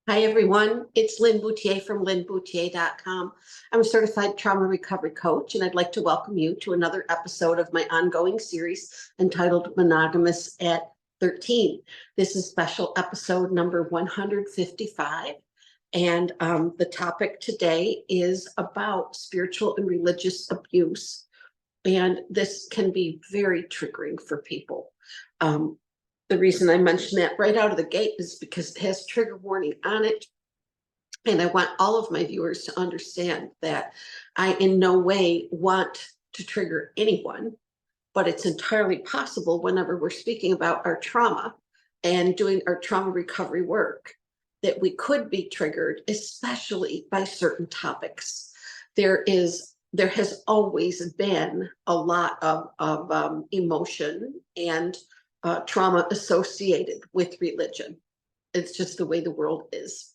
Hi, everyone. It's Lin Bouthillier from linbouthillier.com. I'm a certified trauma recovery coach, and I'd like to welcome you to another episode of my ongoing series entitled Monogamous at 13. This is special episode number 155. And the topic today is about spiritual and religious abuse. And this can be very triggering for people. The reason I mention that right out of the gate is because it has trigger warning on it. And I want all of my viewers to understand that I in no way want to trigger anyone, but it's entirely possible whenever we're speaking about our trauma and doing our trauma recovery work that we could be triggered, especially by certain topics. There has always been a lot of emotion and trauma associated with religion. It's just the way the world is.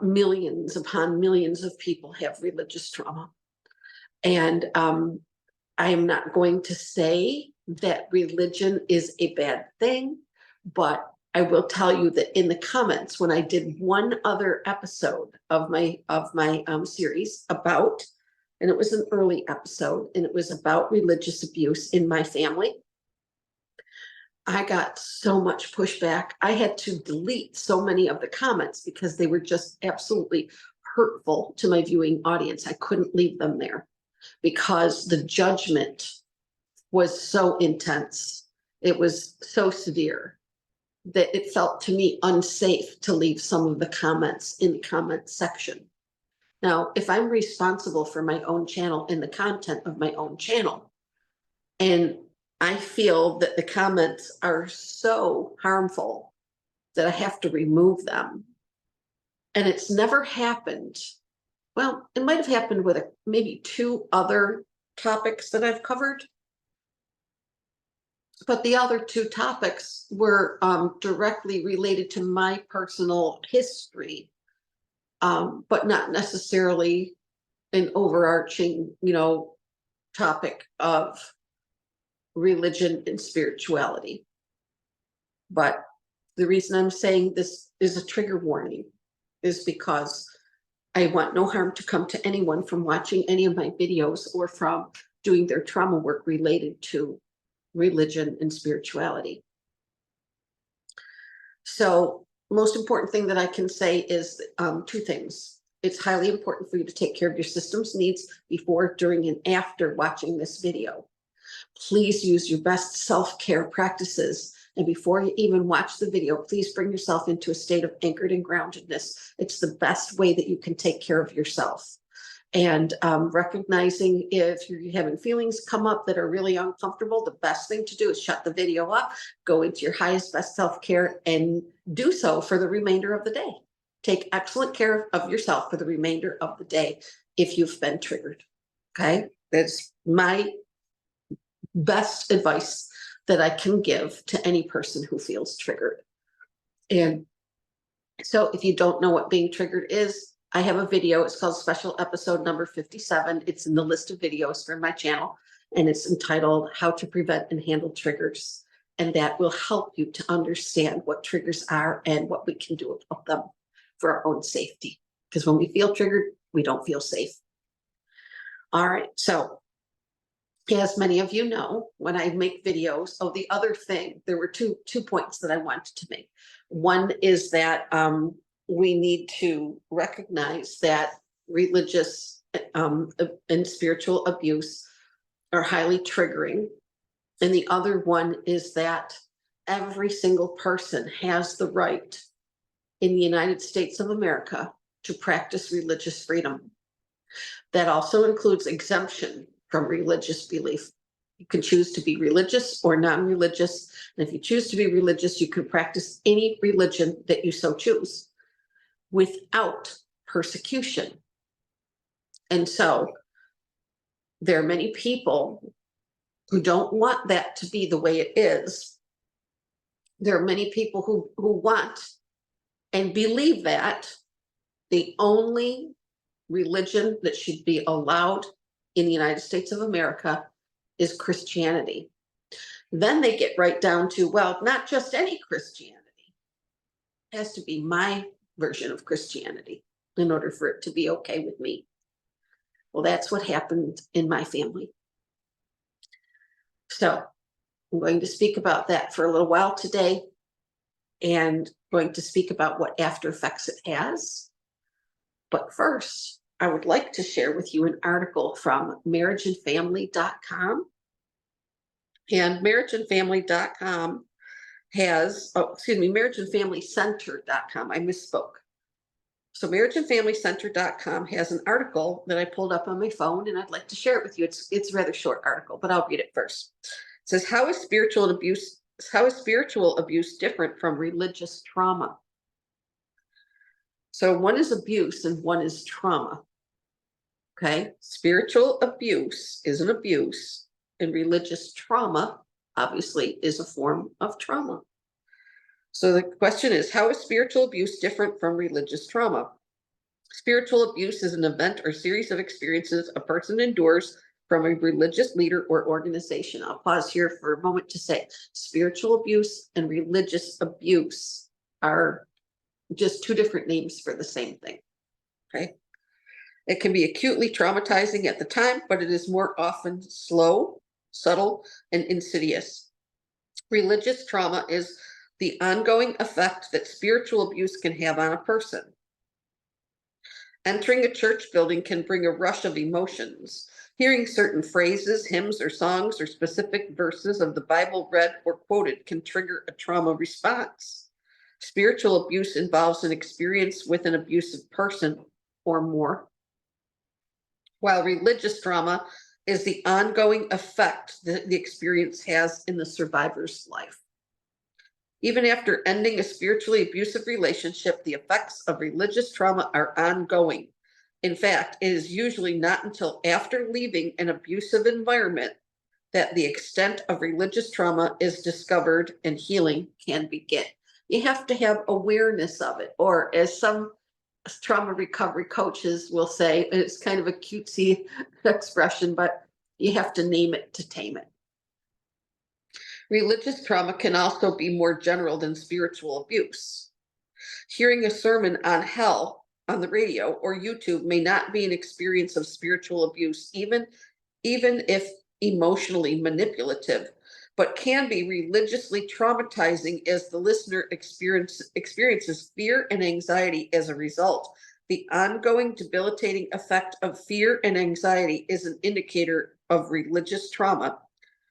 Millions upon millions of people have religious trauma. And I am not going to say that religion is a bad thing, but I will tell you that in the comments, when I did one other episode of my series about, and it was an early episode, and it was about religious abuse in my family, I got so much pushback. I had to delete so many of the comments because they were just absolutely hurtful to my viewing audience. I couldn't leave them there because the judgment was so intense. It was so severe that it felt to me unsafe to leave some of the comments in the comment section. Now, if I'm responsible for my own channel and the content of my own channel, and I feel that the comments are so harmful that I have to remove them. And it's never happened. Well, it might have happened with maybe two other topics that I've covered. But the other two topics were directly related to my personal history, but not necessarily an overarching, topic of religion and spirituality. But the reason I'm saying this is a trigger warning is because I want no harm to come to anyone from watching any of my videos or from doing their trauma work related to religion and spirituality. So most important thing that I can say is two things. It's highly important for you to take care of your system's needs before, during, and after watching this video. Please use your best self-care practices. And before you even watch the video, please bring yourself into a state of anchored and groundedness. It's the best way that you can take care of yourself. And recognizing if you're having feelings come up that are really uncomfortable, the best thing to do is shut the video up, go into your highest, best self-care, and do so for the remainder of the day. Take excellent care of yourself for the remainder of the day if you've been triggered. Okay? That's my best advice that I can give to any person who feels triggered. And so if you don't know what being triggered is, I have a video. It's called special episode number 57. It's in the list of videos for my channel, and it's entitled How to Prevent and Handle Triggers. And that will help you to understand what triggers are and what we can do about them for our own safety. Because when we feel triggered, we don't feel safe. All right, so as many of you know, when I make videos, the other thing, there were two points that I wanted to make. One is that we need to recognize that religious and spiritual abuse are highly triggering. And the other one is that every single person has the right in the United States of America to practice religious freedom. That also includes exemption from religious belief. You can choose to be religious or non-religious. And if you choose to be religious, you can practice any religion that you so choose without persecution. And so there are many people who don't want that to be the way it is. There are many people who want and believe that the only religion that should be allowed in the United States of America is Christianity. Then they get right down to, well, not just any Christianity. has to be my version of Christianity in order for it to be okay with me. Well, that's what happened in my family. So I'm going to speak about that for a little while today, and going to speak about what after effects it has. But first, I would like to share with you an article from marriageandfamily.com. And marriageandfamily.com has, marriageandfamilycenter.com. I misspoke. So marriageandfamilycenter.com has an article that I pulled up on my phone, and I'd like to share it with you. It's a rather short article, but I'll read it first. It says, how is spiritual abuse different from religious trauma? So one is abuse and one is trauma. Okay, spiritual abuse is an abuse, and religious trauma, obviously, is a form of trauma. So the question is, how is spiritual abuse different from religious trauma? Spiritual abuse is an event or series of experiences a person endures from a religious leader or organization. I'll pause here for a moment to say spiritual abuse and religious abuse are just two different names for the same thing. Okay. It can be acutely traumatizing at the time, but it is more often slow, subtle, and insidious. Religious trauma is the ongoing effect that spiritual abuse can have on a person. Entering a church building can bring a rush of emotions. Hearing certain phrases, hymns, or songs, or specific verses of the Bible read or quoted can trigger a trauma response. Spiritual abuse involves an experience with an abusive person or more, while religious trauma is the ongoing effect that the experience has in the survivor's life. Even after ending a spiritually abusive relationship, the effects of religious trauma are ongoing. In fact, it is usually not until after leaving an abusive environment that the extent of religious trauma is discovered and healing can begin. You have to have awareness of it, or as some trauma recovery coaches will say, it's kind of a cutesy expression, but you have to name it to tame it. Religious trauma can also be more general than spiritual abuse. Hearing a sermon on hell on the radio or YouTube may not be an experience of spiritual abuse, even if emotionally manipulative, but can be religiously traumatizing as the listener experiences fear and anxiety as a result. The ongoing debilitating effect of fear and anxiety is an indicator of religious trauma.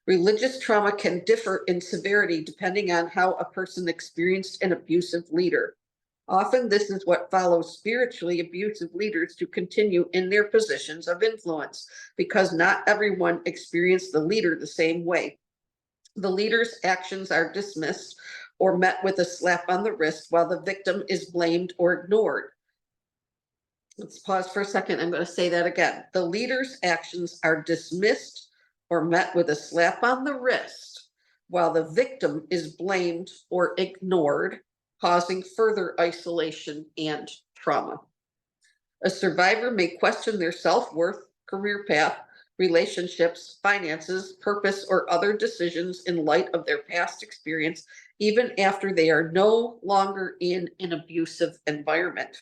Religious trauma can differ in severity depending on how a person experienced an abusive leader. Often this is what follows spiritually abusive leaders to continue in their positions of influence, because not everyone experienced the leader the same way. The leader's actions are dismissed or met with a slap on the wrist, while the victim is blamed or ignored. Let's pause for a second. I'm going to say that again. The leader's actions are dismissed or met with a slap on the wrist, while the victim is blamed or ignored, causing further isolation and trauma. A survivor may question their self-worth, career path, relationships, finances, purpose, or other decisions in light of their past experience, even after they are no longer in an abusive environment.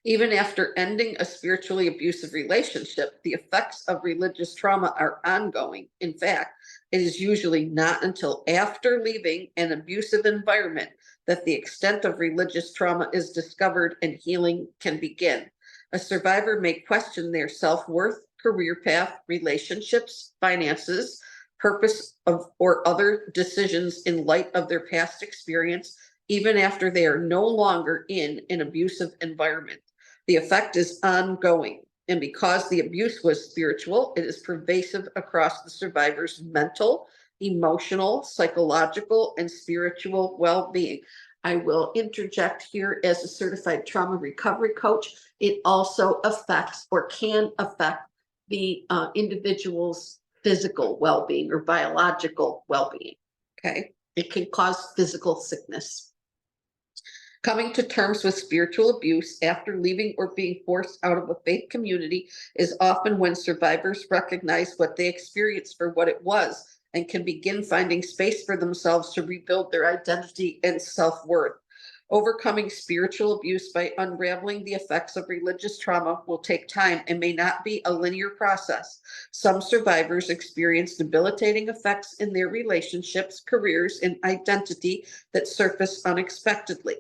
Even after ending a spiritually abusive relationship, the effects of religious trauma are ongoing. In fact, it is usually not until after leaving an abusive environment that the extent of religious trauma is discovered and healing can begin. A survivor may question their self-worth, career path, relationships, finances, purpose or other decisions in light of their past experience, even after they are no longer in an abusive environment. The effect is ongoing, and because the abuse was spiritual, it is pervasive across the survivor's mental, emotional, psychological, and spiritual well-being. I will interject here, as a certified trauma recovery coach, it also affects or can affect the individual's physical well-being or biological well-being. Okay, it can cause physical sickness. Coming to terms with spiritual abuse after leaving or being forced out of a faith community is often when survivors recognize what they experienced for what it was and can begin finding space for themselves to rebuild their identity and self-worth. Overcoming spiritual abuse by unraveling the effects of religious trauma will take time and may not be a linear process. Some survivors experience debilitating effects in their relationships, careers, and identity that surface unexpectedly.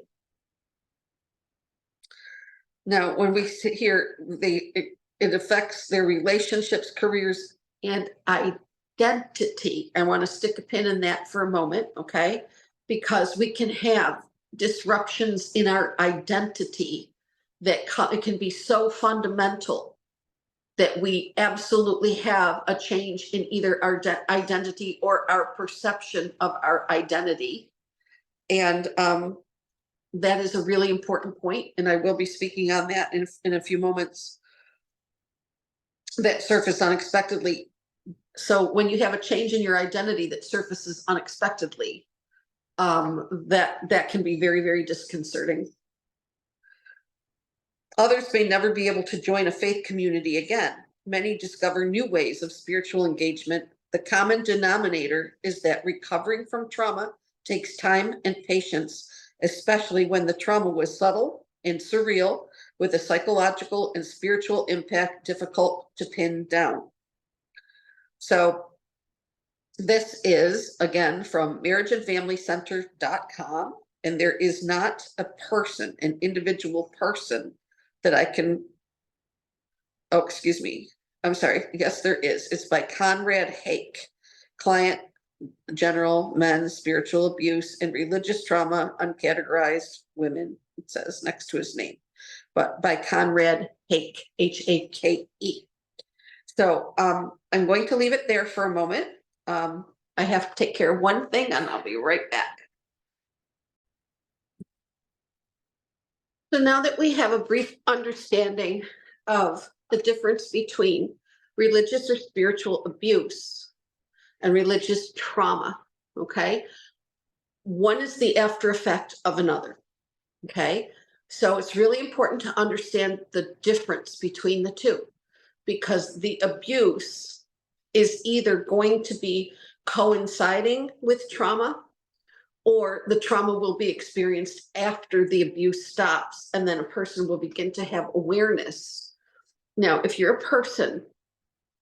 Now, when we sit here, it affects their relationships, careers, and identity. I want to stick a pin in that for a moment, okay? Because we can have disruptions in our identity that it can be so fundamental that we absolutely have a change in either our identity or our perception of our identity. And that is a really important point, and I will be speaking on that in a few moments, that surface unexpectedly. So when you have a change in your identity that surfaces unexpectedly, that can be very, very disconcerting. Others may never be able to join a faith community again. Many discover new ways of spiritual engagement. The common denominator is that recovering from trauma takes time and patience, especially when the trauma was subtle and surreal, with a psychological and spiritual impact difficult to pin down. So this is, again, from marriageandfamilycenter.com, and there is not a person, an individual person that I can, oh, excuse me, I'm sorry, yes, there is. It's by Conrad Hake, Client, General, Men, Spiritual Abuse, and Religious Trauma, Uncategorized Women, it says next to his name, but by Conrad Hake, H-A-K-E. So I'm going to leave it there for a moment. I have to take care of one thing and I'll be right back. So now that we have a brief understanding of the difference between religious or spiritual abuse and religious trauma, okay? One is the after effect of another, okay? So it's really important to understand the difference between the two, because the abuse is either going to be coinciding with trauma, or the trauma will be experienced after the abuse stops, and then a person will begin to have awareness. Now, if you're a person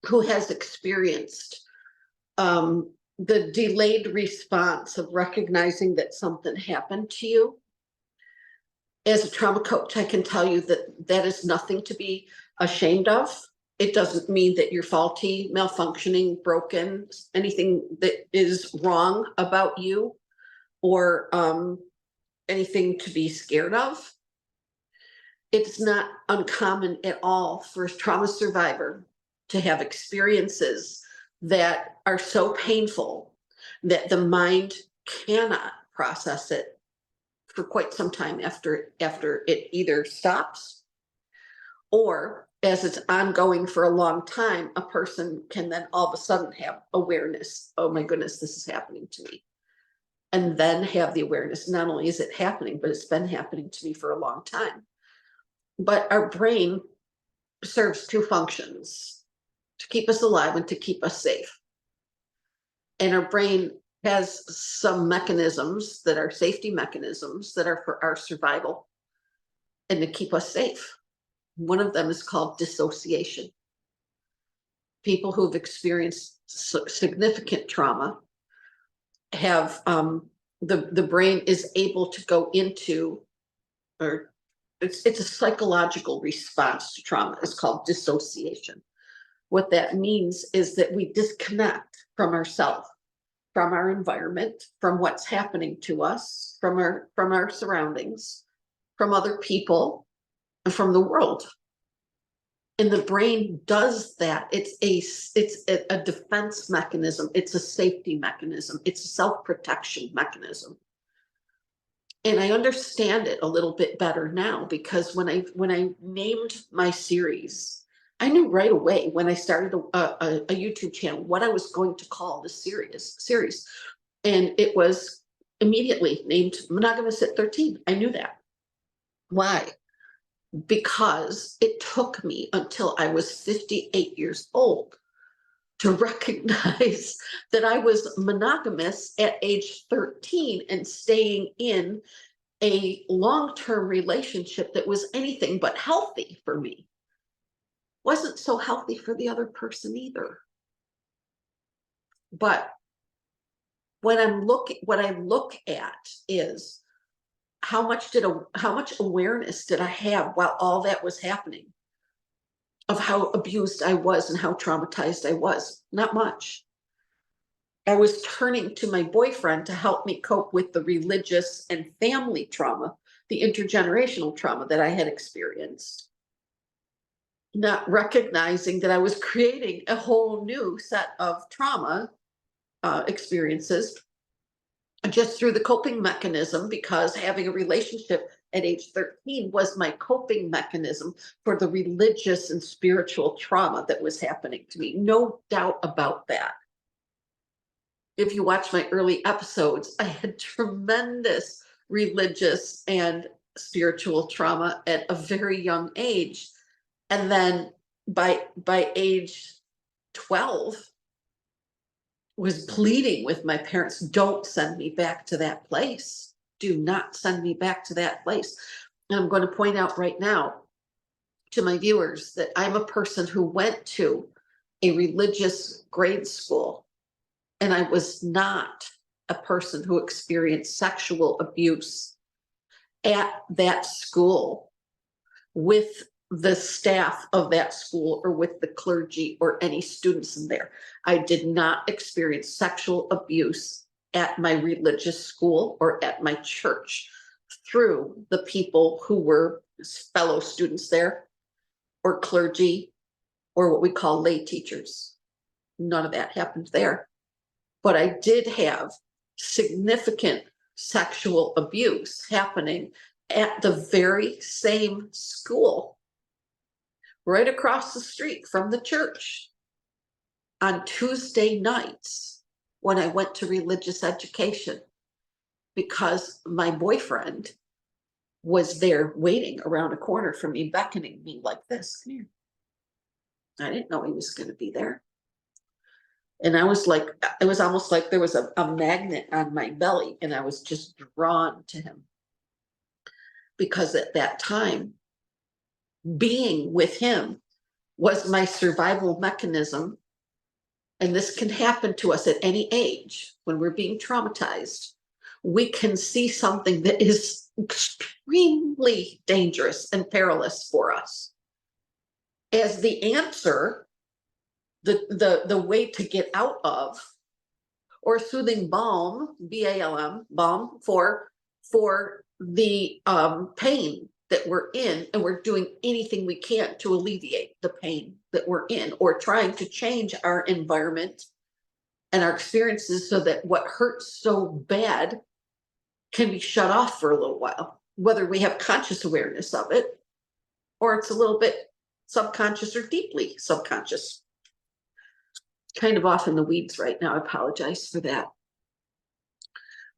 who has experienced the delayed response of recognizing that something happened to you, as a trauma coach, I can tell you that that is nothing to be ashamed of. It doesn't mean that you're faulty, malfunctioning, broken, anything that is wrong about you, or anything to be scared of. It's not uncommon at all for a trauma survivor to have experiences that are so painful that the mind cannot process it for quite some time after it either stops, or as it's ongoing for a long time, a person can then all of a sudden have awareness. Oh my goodness, this is happening to me. And then have the awareness, not only is it happening, but it's been happening to me for a long time. But our brain serves two functions: to keep us alive and to keep us safe. And our brain has some mechanisms that are safety mechanisms that are for our survival and to keep us safe. One of them is called dissociation. People who've experienced significant trauma have the brain is able to go into, or it's a psychological response to trauma. It's called dissociation. What that means is that we disconnect from ourselves, from our environment, from what's happening to us, from our surroundings, from other people, and from the world. And the brain does that. It's a defense mechanism. It's a safety mechanism. It's a self-protection mechanism. And I understand it a little bit better now, because when I named my series, I knew right away when I started a YouTube channel what I was going to call the series. And it was immediately named Monogamous at 13. I knew that. Why? Because it took me until I was 58 years old to recognize that I was monogamous at age 13 and staying in a long-term relationship that was anything but healthy for me wasn't so healthy for the other person either. But what I look at is how much awareness did I have while all that was happening of how abused I was and how traumatized I was? Not much. I was turning to my boyfriend to help me cope with the religious and family trauma, the intergenerational trauma that I had experienced, not recognizing that I was creating a whole new set of trauma experiences just through the coping mechanism, because having a relationship at age 13 was my coping mechanism for the religious and spiritual trauma that was happening to me. No doubt about that. If you watch my early episodes, I had tremendous religious and spiritual trauma at a very young age. And then by age 12, was pleading with my parents, don't send me back to that place. Do not send me back to that place. And I'm going to point out right now to my viewers that I'm a person who went to a religious grade school, and I was not a person who experienced sexual abuse at that school with the staff of that school or with the clergy or any students in there. I did not experience sexual abuse at my religious school or at my church through the people who were fellow students there or clergy or what we call lay teachers. None of that happened there. But I did have significant sexual abuse happening at the very same school, right across the street from the church, on Tuesday nights when I went to religious education, because my boyfriend was there waiting around a corner from me, beckoning me like this. Come here. I didn't know he was going to be there. And I was like, it was almost like there was a magnet on my belly, and I was just drawn to him. Because at that time, being with him was my survival mechanism. And this can happen to us at any age when we're being traumatized. We can see something that is extremely dangerous and perilous for us as the answer, the way to get out of, or soothing balm, BALM, balm for the pain that we're in, and we're doing anything we can to alleviate the pain that we're in, or trying to change our environment and our experiences so that what hurts so bad can be shut off for a little while, whether we have conscious awareness of it or it's a little bit subconscious or deeply subconscious. Kind of off in the weeds right now. I apologize for that.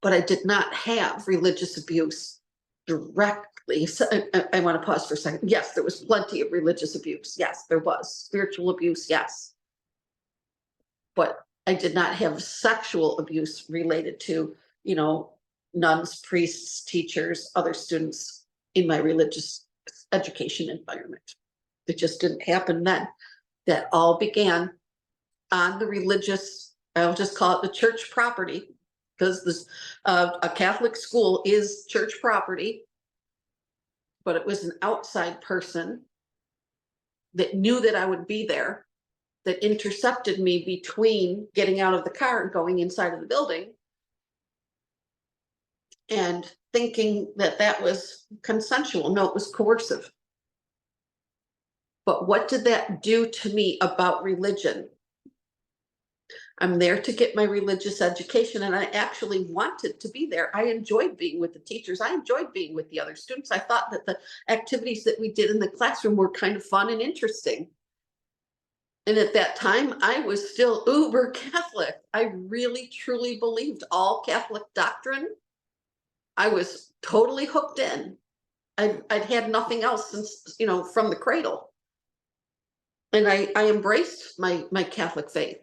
But I did not have religious abuse directly. So I want to pause for a second. Yes, there was plenty of religious abuse. Yes, there was. Spiritual abuse, yes. But I did not have sexual abuse related to, nuns, priests, teachers, other students in my religious education environment. It just didn't happen then. That all began on the religious, I'll just call it the church property, because this a Catholic school is church property, but it was an outside person that knew that I would be there, that intercepted me between getting out of the car and going inside of the building, and thinking that that was consensual. No, it was coercive. But what did that do to me about religion? I'm there to get my religious education, and I actually wanted to be there. I enjoyed being with the teachers. I enjoyed being with the other students. I thought that the activities that we did in the classroom were kind of fun and interesting. And at that time, I was still uber Catholic. I really, truly believed all Catholic doctrine. I was totally hooked in. I'd had nothing else since, from the cradle. And I embraced my Catholic faith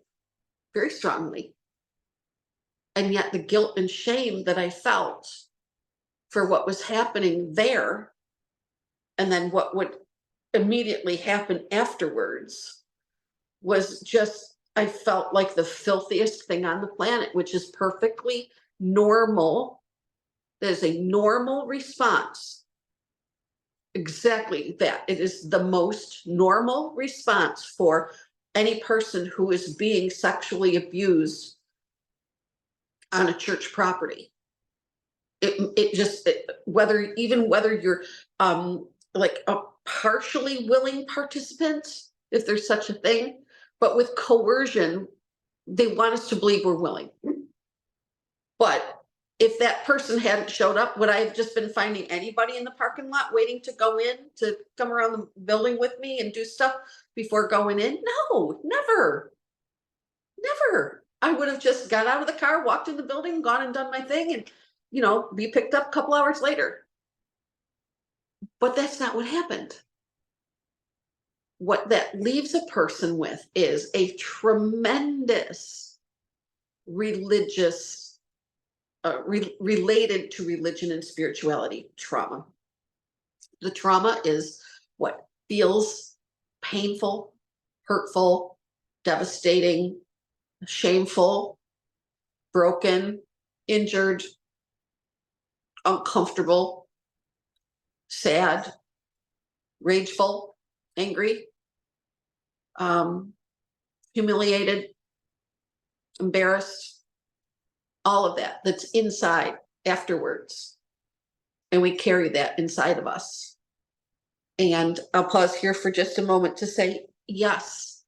very strongly. And yet the guilt and shame that I felt for what was happening there, and then what would immediately happen afterwards was just, I felt like the filthiest thing on the planet, which is perfectly normal. There's a normal response. Exactly that. It is the most normal response for any person who is being sexually abused on a church property. Whether you're like a partially willing participant, if there's such a thing, but with coercion, they want us to believe we're willing. But if that person hadn't showed up, would I have just been finding anybody in the parking lot waiting to go in, to come around the building with me and do stuff before going in? No, never. Never. I would have just got out of the car, walked in the building, gone and done my thing, and, be picked up a couple hours later. But that's not what happened. What that leaves a person with is a tremendous religious, related to religion and spirituality trauma. The trauma is what feels painful, hurtful, devastating, shameful, broken, injured, uncomfortable, sad, rageful, angry, humiliated, embarrassed, all of that's inside afterwards. And we carry that inside of us. And I'll pause here for just a moment to say, yes,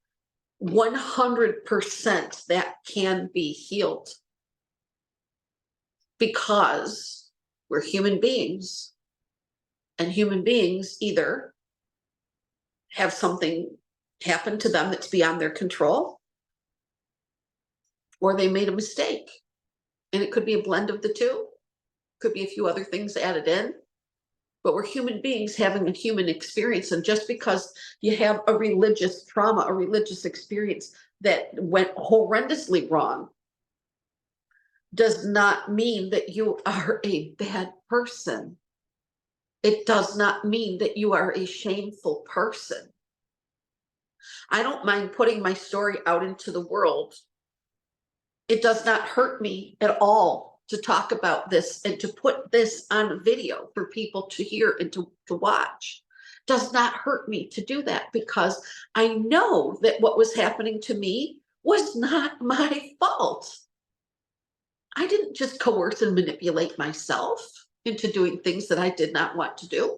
100% that can be healed, because we're human beings, and human beings either have something happen to them that's beyond their control, or they made a mistake. And it could be a blend of the two, could be a few other things added in, but we're human beings having a human experience. And just because you have a religious trauma, a religious experience that went horrendously wrong, does not mean that you are a bad person. It does not mean that you are a shameful person. I don't mind putting my story out into the world. It does not hurt me at all to talk about this and to put this on video for people to hear and to watch. Does not hurt me to do that, because I know that what was happening to me was not my fault. I didn't just coerce and manipulate myself into doing things that I did not want to do.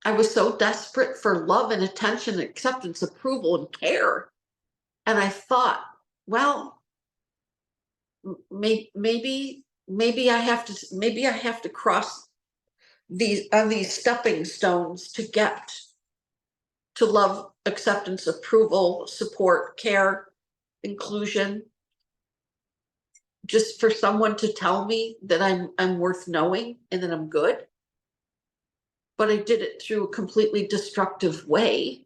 I was so desperate for love and attention, acceptance, approval, and care. And I thought, well, maybe I have to cross these stepping stones to get to love, acceptance, approval, support, care, inclusion. Just for someone to tell me that I'm worth knowing and that I'm good. But I did it through a completely destructive way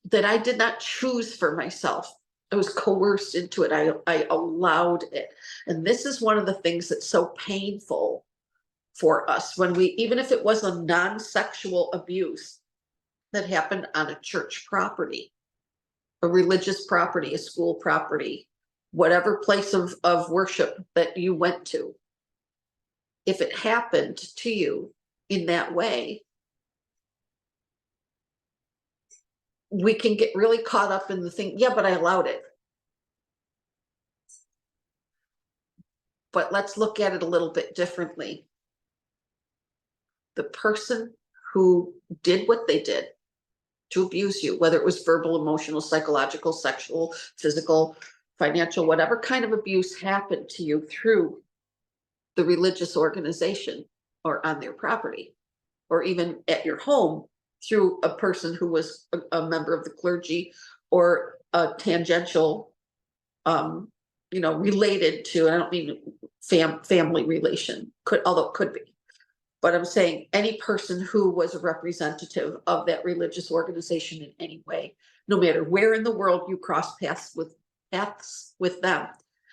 that I did not choose for myself. I was coerced into it. I allowed it. And this is one of the things that's so painful for us when even if it was a non-sexual abuse that happened on a church property, a religious property, a school property, whatever place of worship that you went to, if it happened to you in that way, we can get really caught up in the thing, yeah, but I allowed it. But let's look at it a little bit differently. The person who did what they did to abuse you, whether it was verbal, emotional, psychological, sexual, physical, financial, whatever kind of abuse happened to you through the religious organization or on their property, or even at your home through a person who was a member of the clergy or a tangential, related to, and I don't mean family relation, although it could be. But I'm saying any person who was a representative of that religious organization in any way, no matter where in the world you cross paths with them,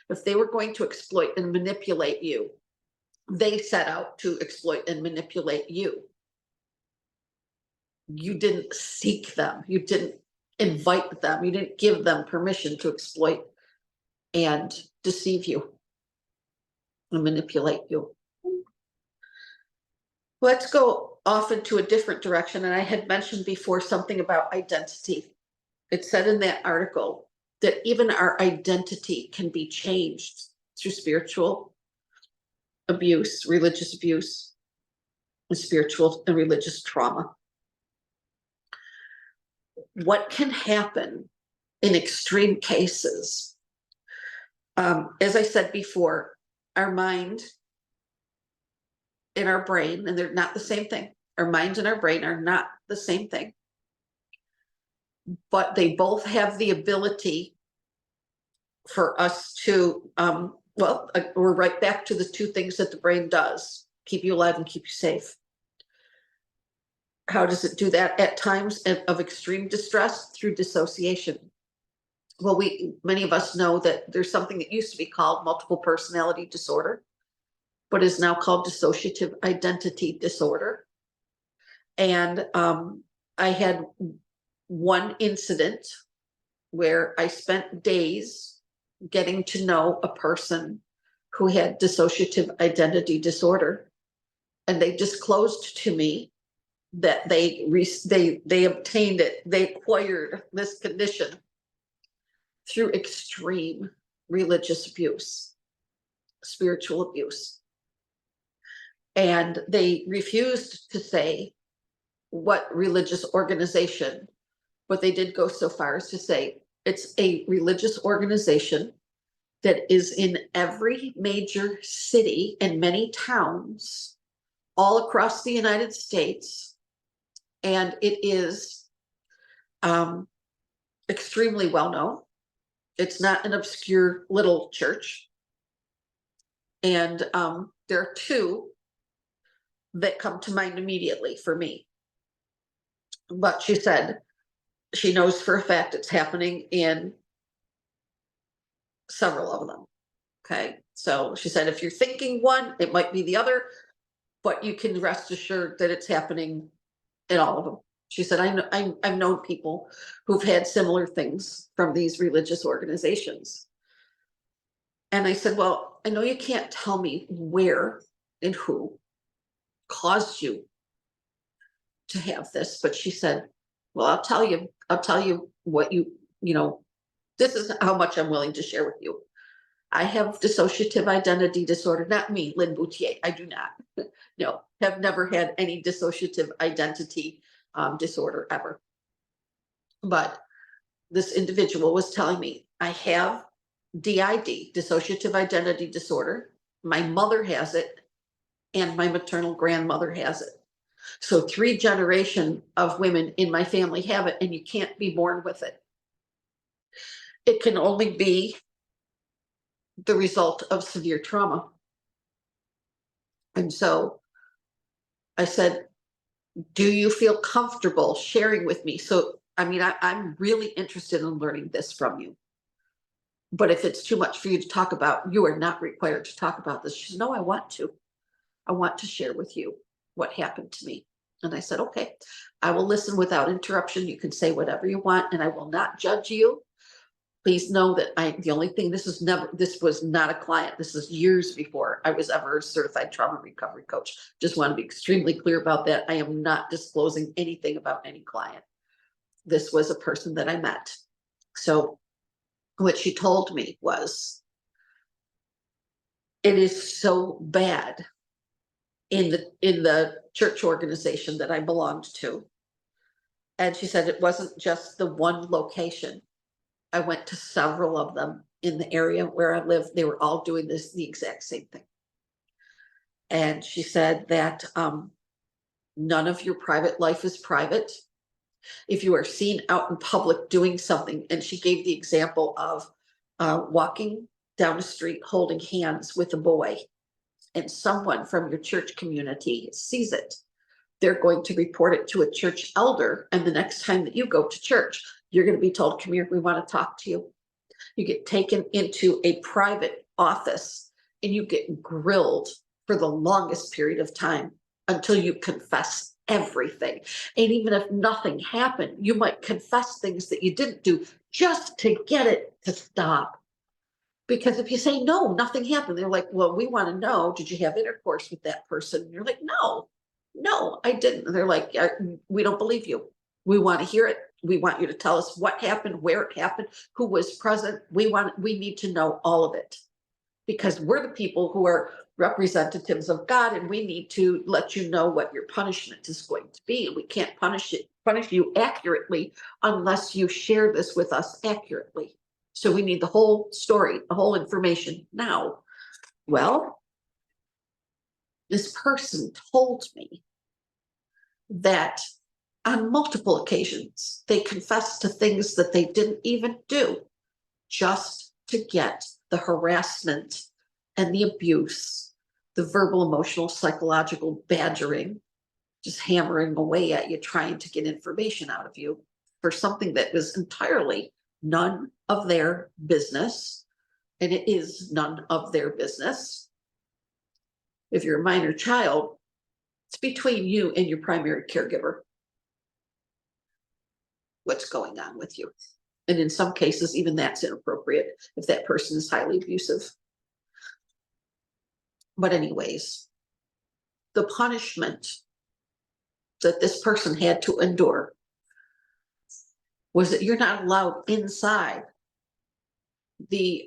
if they were going to exploit and manipulate you they set out to exploit and manipulate you. You didn't seek them. You didn't invite them. You didn't give them permission to exploit and deceive you and manipulate you. Let's go off into a different direction. And I had mentioned before something about identity. It said in that article that even our identity can be changed through spiritual abuse, religious abuse, and spiritual and religious trauma. What can happen in extreme cases? As I said before, our mind and our brain, and they're not the same thing. Our mind and our brain are not the same thing, but they both have the ability for us to, we're right back to the two things that the brain does: keep you alive and keep you safe. How does it do that? At times of extreme distress, through dissociation. Well, many of us know that there's something that used to be called multiple personality disorder, but is now called dissociative identity disorder. And I had one incident where I spent days getting to know a person who had dissociative identity disorder, and they disclosed to me that they obtained it, they acquired this condition through extreme religious abuse, spiritual abuse. And they refused to say what religious organization, but they did go so far as to say it's a religious organization that is in every major city and many towns all across the United States. And it is extremely well known. It's not an obscure little church. And there are two that come to mind immediately for me. But she said she knows for a fact it's happening in several of them. Okay. So she said, if you're thinking one, it might be the other, but you can rest assured that it's happening in all of them. She said, I've known people who've had similar things from these religious organizations. And I said, well, I know you can't tell me where and who caused you to have this, but she said, well, I'll tell you what this is how much I'm willing to share with you. I have dissociative identity disorder. Not me, Lin Bouthillier. I do not. No, have never had any dissociative identity disorder ever. But this individual was telling me, I have DID, dissociative identity disorder. My mother has it, and my maternal grandmother has it. So 3 generations of women in my family have it, and you can't be born with it. It can only be the result of severe trauma. And so I said, do you feel comfortable sharing with me? So, I mean, I'm really interested in learning this from you. But if it's too much for you to talk about, you are not required to talk about this. She said, no, I want to. I want to share with you what happened to me. And I said, okay, I will listen without interruption. You can say whatever you want, and I will not judge you. Please know that the only thing, this was not a client. This is years before I was ever a certified trauma recovery coach. Just want to be extremely clear about that. I am not disclosing anything about any client. This was a person that I met. So what she told me was, it is so bad in the church organization that I belonged to. And she said it wasn't just the one location. I went to several of them in the area where I live. They were all doing the exact same thing. And she said that none of your private life is private. If you are seen out in public doing something, and she gave the example of walking down the street holding hands with a boy, and someone from your church community sees it, they're going to report it to a church elder. And the next time that you go to church, you're going to be told, come here, we want to talk to you. You get taken into a private office and you get grilled for the longest period of time until you confess everything. And even if nothing happened, you might confess things that you didn't do just to get it to stop. Because if you say, no, nothing happened, they're like, well, we want to know, did you have intercourse with that person? And you're like, no, I didn't. And they're like, we don't believe you. We want to hear it. We want you to tell us what happened, where it happened, who was present. We need to know all of it, because we're the people who are representatives of God, and we need to let you know what your punishment is going to be. And we can't punish you accurately unless you share this with us accurately. So we need the whole story, the whole information now. Well, this person told me that on multiple occasions, they confessed to things that they didn't even do just to get the harassment and the abuse, the verbal, emotional, psychological badgering, just hammering away at you, trying to get information out of you for something that was entirely none of their business. And it is none of their business. If you're a minor child, it's between you and your primary caregiver what's going on with you. And in some cases, even that's inappropriate if that person is highly abusive. But anyways, the punishment that this person had to endure was that you're not allowed inside the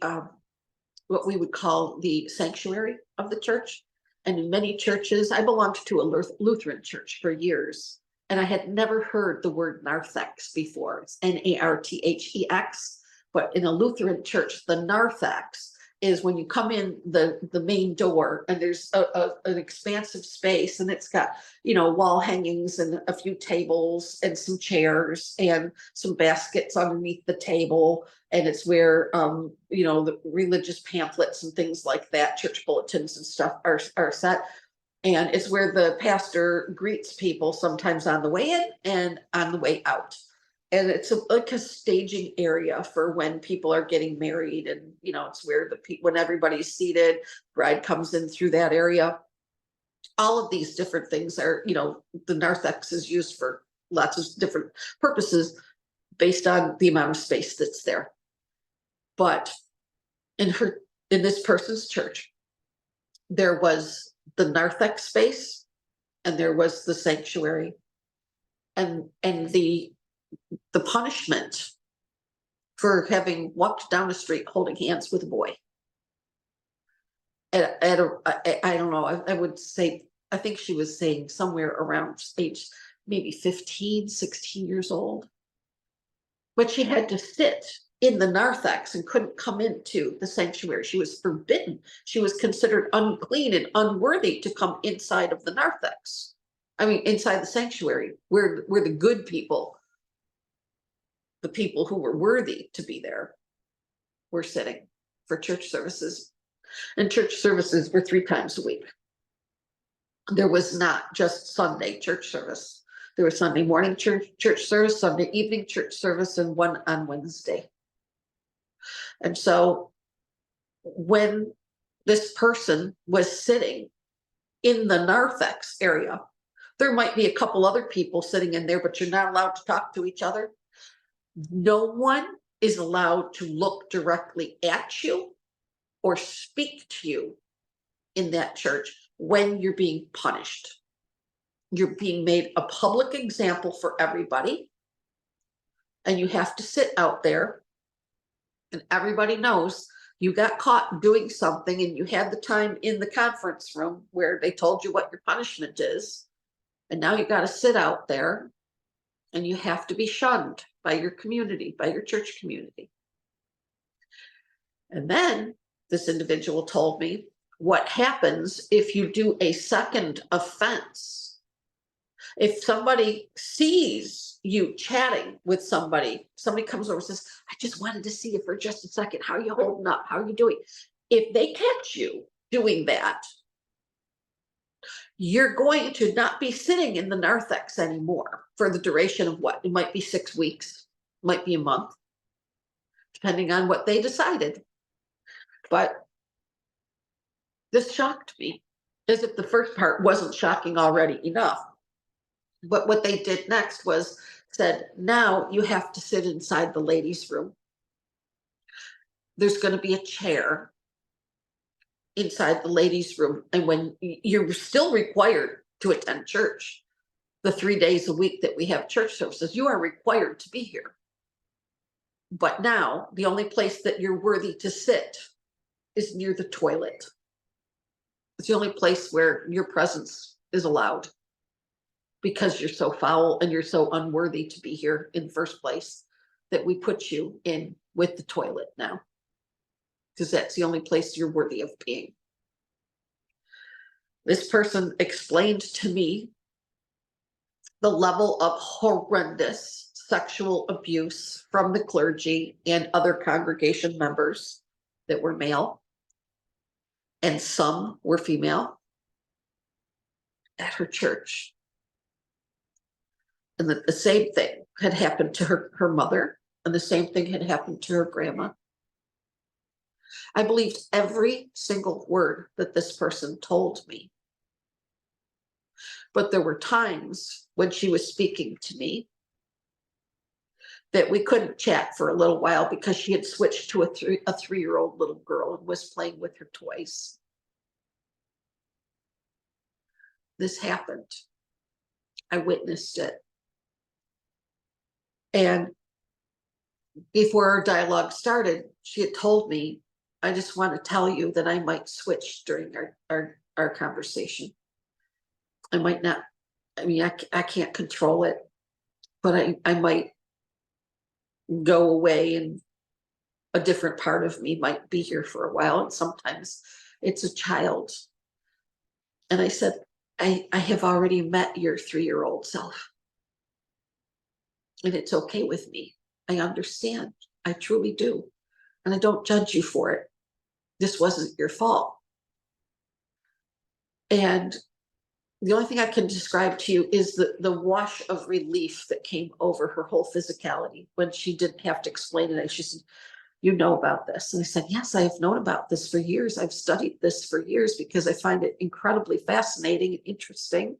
what we would call the sanctuary of the church. And in many churches, I belonged to a Lutheran church for years, and I had never heard the word narthex before. It's Narthex. But in a Lutheran church, the narthex is when you come in the main door, and there's an expansive space, and it's got, wall hangings and a few tables and some chairs and some baskets underneath the table. And it's where, the religious pamphlets and things like that, church bulletins and stuff are set. And it's where the pastor greets people sometimes on the way in and on the way out. And it's like a staging area for when people are getting married. And, it's where when everybody's seated, bride comes in through that area. All of these different things are, the narthex is used for lots of different purposes based on the amount of space that's there. But in this person's church, there was the narthex space, and there was the sanctuary, and the punishment for having walked down the street holding hands with a boy. I don't know, I would say, I think she was saying somewhere around age maybe 15, 16 years old. But she had to sit in the narthex and couldn't come into the sanctuary. She was forbidden. She was considered unclean and unworthy to come inside of the narthex. Inside the sanctuary, where the good people, the people who were worthy to be there, were sitting for church services. And church services were 3 times a week. There was not just Sunday church service. There was Sunday morning church service, Sunday evening church service, and one on Wednesday. And so when this person was sitting in the narthex area, there might be a couple other people sitting in there, but you're not allowed to talk to each other. No one is allowed to look directly at you or speak to you in that church when you're being punished. You're being made a public example for everybody, and you have to sit out there, and everybody knows you got caught doing something, and you had the time in the conference room where they told you what your punishment is, and now you got to sit out there, and you have to be shunned by your community, by your church community. And then this individual told me what happens if you do a second offense. If somebody sees you chatting with somebody comes over and says, I just wanted to see you for just a second. How are you holding up? How are you doing? If they catch you doing that, you're going to not be sitting in the narthex anymore for the duration of what? It might be 6 weeks, might be a month, depending on what they decided. But this shocked me. as if the first part wasn't shocking already enough. But what they did next was said, now you have to sit inside the ladies' room. There's going to be a chair inside the ladies' room. And when you're still required to attend church, the 3 days a week that we have church services, you are required to be here. But now the only place that you're worthy to sit is near the toilet. It's the only place where your presence is allowed, because you're so foul and you're so unworthy to be here in the first place, that we put you in with the toilet now, because that's the only place you're worthy of being. This person explained to me the level of horrendous sexual abuse from the clergy and other congregation members that were male, and some were female, at her church. And that the same thing had happened to her mother, and the same thing had happened to her grandma. I believed every single word that this person told me. But there were times when she was speaking to me that we couldn't chat for a little while, because she had switched to a 3-year-old little girl and was playing with her toys. This happened. I witnessed it. And before our dialogue started, she had told me, I just want to tell you that I might switch during our conversation. I might not, I mean, I can't control it, but I might go away, and a different part of me might be here for a while. And sometimes it's a child. And I said, I have already met your 3-year-old self. And it's okay with me. I understand. I truly do. And I don't judge you for it. This wasn't your fault. And the only thing I can describe to you is the wash of relief that came over her whole physicality when she didn't have to explain it. She said, you know about this? And I said, yes, I have known about this for years. I've studied this for years because I find it incredibly fascinating and interesting.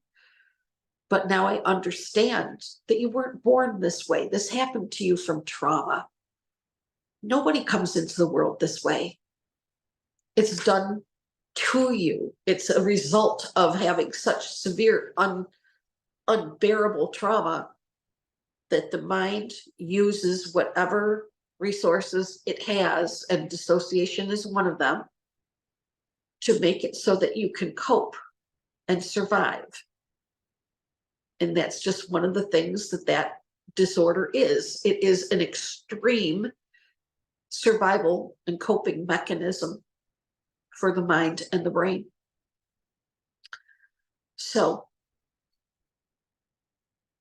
But now I understand that you weren't born this way. This happened to you from trauma. Nobody comes into the world this way. It's done to you. It's a result of having such severe, unbearable trauma that the mind uses whatever resources it has, and dissociation is one of them, to make it so that you can cope and survive. And that's just one of the things that disorder is. It is an extreme survival and coping mechanism for the mind and the brain. So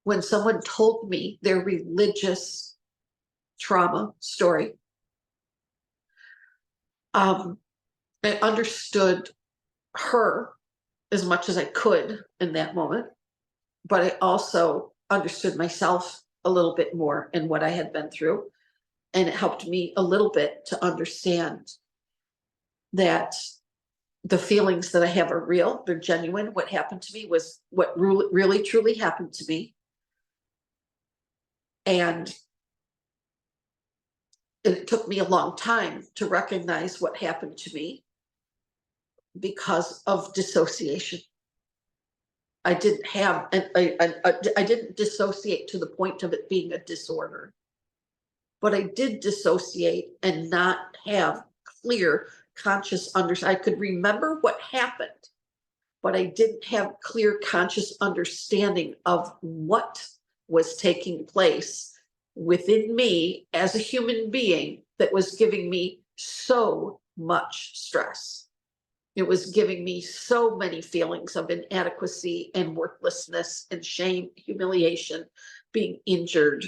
when someone told me their religious trauma story, I understood her as much as I could in that moment, but I also understood myself a little bit more in what I had been through. And it helped me a little bit to understand that the feelings that I have are real, they're genuine. What happened to me was what really truly happened to me. And it took me a long time to recognize what happened to me because of dissociation. I didn't have, I didn't dissociate to the point of it being a disorder, but I did dissociate and not have clear conscious understanding. I could remember what happened, but I didn't have clear conscious understanding of what was taking place within me as a human being that was giving me so much stress. It was giving me so many feelings of inadequacy and worthlessness and shame, humiliation, being injured,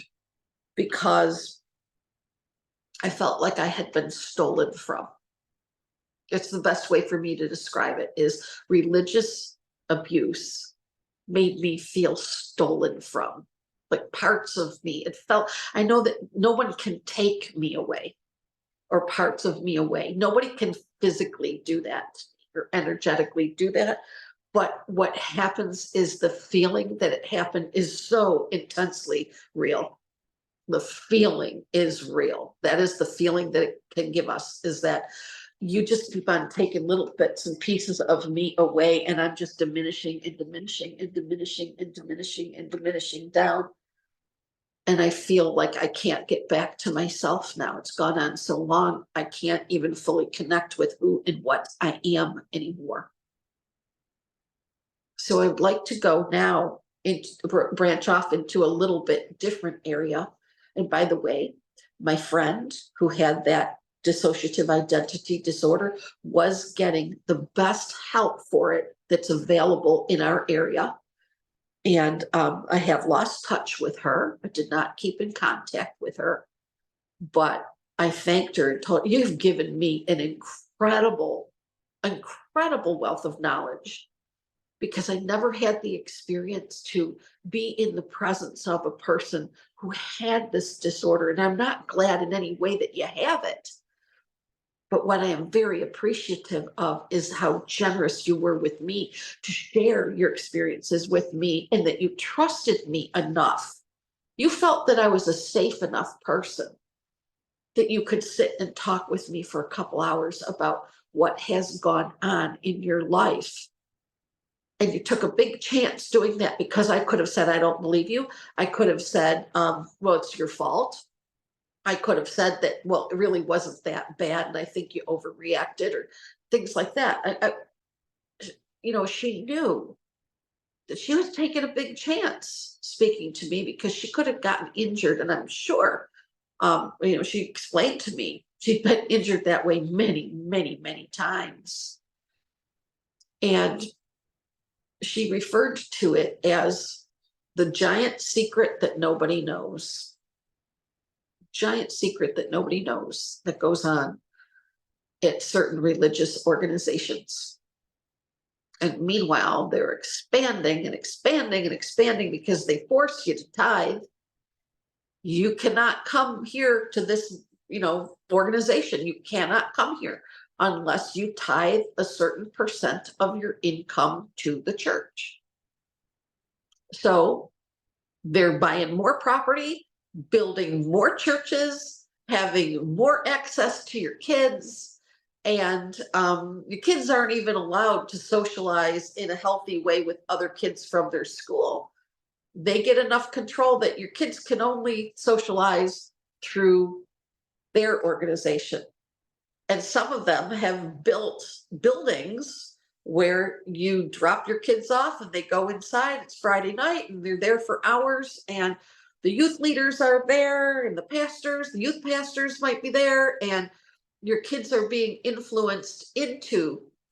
because I felt like I had been stolen from. It's the best way for me to describe it, is religious abuse made me feel stolen from, like parts of me. It felt, I know that no one can take me away or parts of me away. Nobody can physically do that or energetically do that, But what happens is the feeling that it happened is so intensely real. The feeling is real. That is the feeling that it can give us, is that you just keep on taking little bits and pieces of me away, and I'm just diminishing and diminishing and diminishing and diminishing and diminishing down. And I feel like I can't get back to myself now. It's gone on so long, I can't even fully connect with who and what I am anymore. So I'd like to go now and branch off into a little bit different area. And by the way, my friend who had that dissociative identity disorder was getting the best help for it that's available in our area. And I have lost touch with her. I did not keep in contact with her, but I thanked her and told her, you've given me an incredible, incredible wealth of knowledge, because I never had the experience to be in the presence of a person who had this disorder. And I'm not glad in any way that you have it. But what I am very appreciative of is how generous you were with me to share your experiences with me, and that you trusted me enough. You felt that I was a safe enough person that you could sit and talk with me for a couple hours about what has gone on in your life. And you took a big chance doing that, because I could have said, I don't believe you. I could have said, well, it's your fault. I could have said that, well, it really wasn't that bad, and I think you overreacted, or things like that. She knew that she was taking a big chance speaking to me, because she could have gotten injured. And I'm sure, she explained to me she'd been injured that way many, many, many times. And she referred to it as the giant secret that nobody knows. Giant secret that nobody knows that goes on at certain religious organizations. And meanwhile, they're expanding and expanding and expanding, because they force you to tithe. You cannot come here to this, organization. You cannot come here unless you tithe a certain percent of your income to the church. So they're buying more property, building more churches, having more access to your kids. And your kids aren't even allowed to socialize in a healthy way with other kids from their school. They get enough control that your kids can only socialize through their organization. And some of them have built buildings where you drop your kids off and they go inside. It's Friday night and they're there for hours, and the youth leaders are there, and the youth pastors might be there, and your kids are being influenced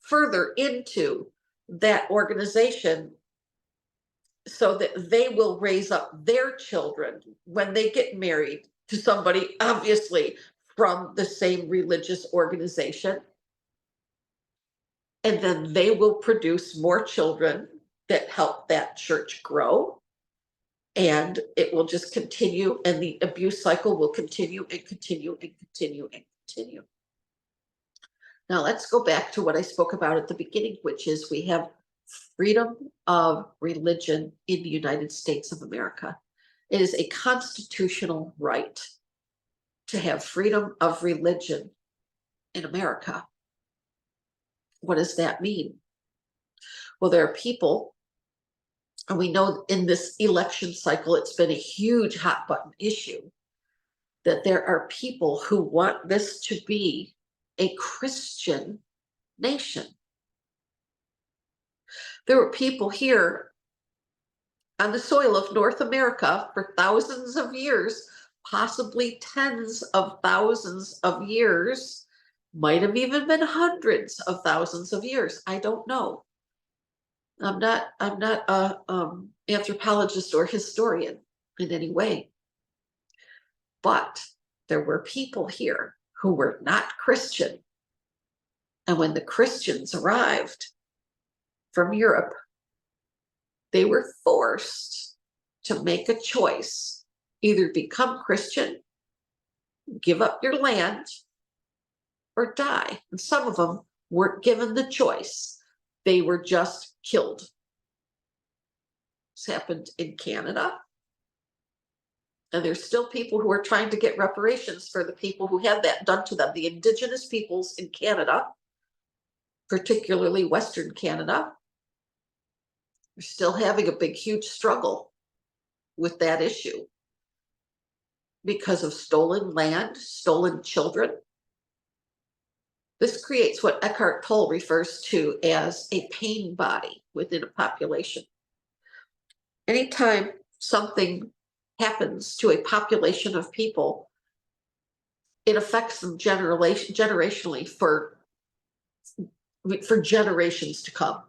further into that organization, so that they will raise up their children when they get married to somebody, obviously from the same religious organization. And then they will produce more children that help that church grow. And it will just continue, and the abuse cycle will continue and continue and continue and continue. Now let's go back to what I spoke about at the beginning, which is we have freedom of religion in the United States of America. It is a constitutional right to have freedom of religion in America. What does that mean? Well, there are people, and we know in this election cycle, it's been a huge hot button issue, that there are people who want this to be a Christian nation. There were people here on the soil of North America for thousands of years, possibly tens of thousands of years, might have even been hundreds of thousands of years. I don't know. I'm not a anthropologist or historian in any way. But there were people here who were not Christian. And when the Christians arrived from Europe, they were forced to make a choice: either become Christian, give up your land, or die. And some of them weren't given the choice. They were just killed. This happened in Canada. And there's still people who are trying to get reparations for the people who had that done to them. The Indigenous peoples in Canada, particularly Western Canada, are still having a big, huge struggle with that issue because of stolen land, stolen children. This creates what Eckhart Tolle refers to as a pain body within a population. Anytime something happens to a population of people, it affects them generationally for generations to come.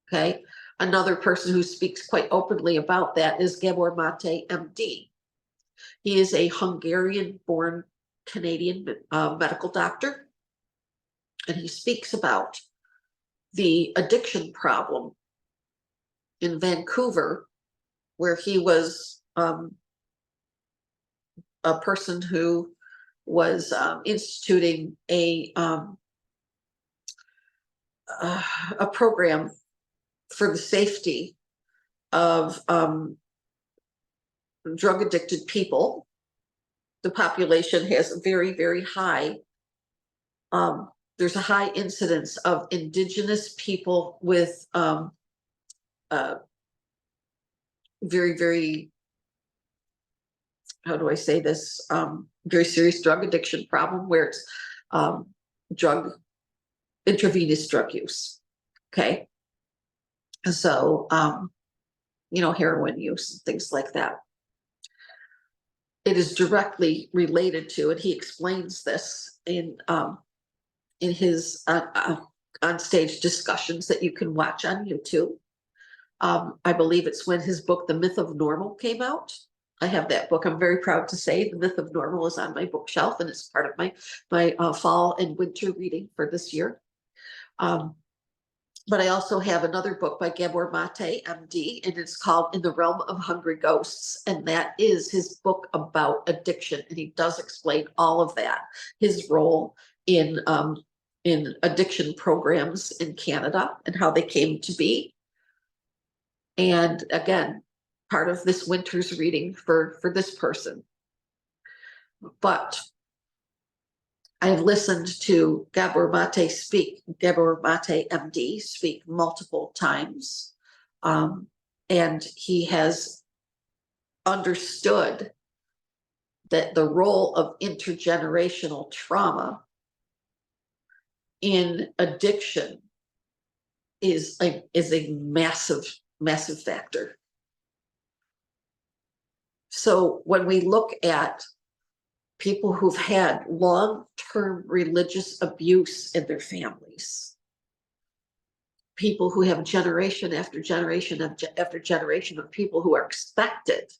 Okay. Another person who speaks quite openly about that is Gabor Mate, MD. He is a Hungarian-born Canadian medical doctor, and he speaks about the addiction problem in Vancouver, where he was a person who was instituting a program for the safety of drug addicted people. The population has a very, very high, there's a high incidence of Indigenous people with very, very, how do I say this, very serious drug addiction problem where it's intravenous drug use. Okay. So, heroin use and things like that. It is directly related to, and he explains this in his on stage discussions that you can watch on YouTube. I believe it's when his book, The Myth of Normal, came out. I have that book. I'm very proud to say The Myth of Normal is on my bookshelf, and it's part of my fall and winter reading for this year. But I also have another book by Gabor Mate, MD, and it's called In the Realm of Hungry Ghosts. And that is his book about addiction. And he does explain all of that, his role in addiction programs in Canada and how they came to be. And again, part of this winter's reading for this person. But I have listened to Gabor Mate MD speak multiple times. And he has understood that the role of intergenerational trauma in addiction is a massive, massive factor. So when we look at people who've had long-term religious abuse in their families, people who have generation after generation after generation of people who are expected,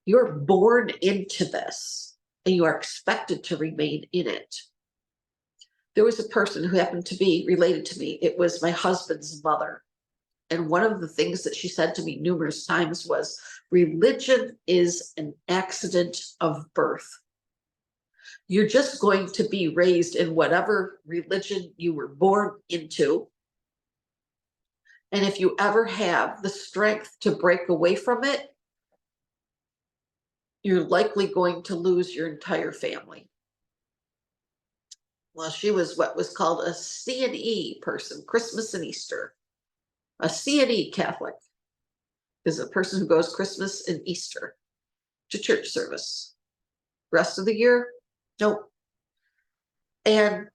you're born into this and you are expected to remain in it. There was a person who happened to be related to me. It was my husband's mother. And one of the things that she said to me numerous times was, religion is an accident of birth. You're just going to be raised in whatever religion you were born into. And if you ever have the strength to break away from it, you're likely going to lose your entire family. Well, she was what was called a C&E person, Christmas and Easter. A C&E Catholic is a person who goes Christmas and Easter to church service. Rest of the year, nope. And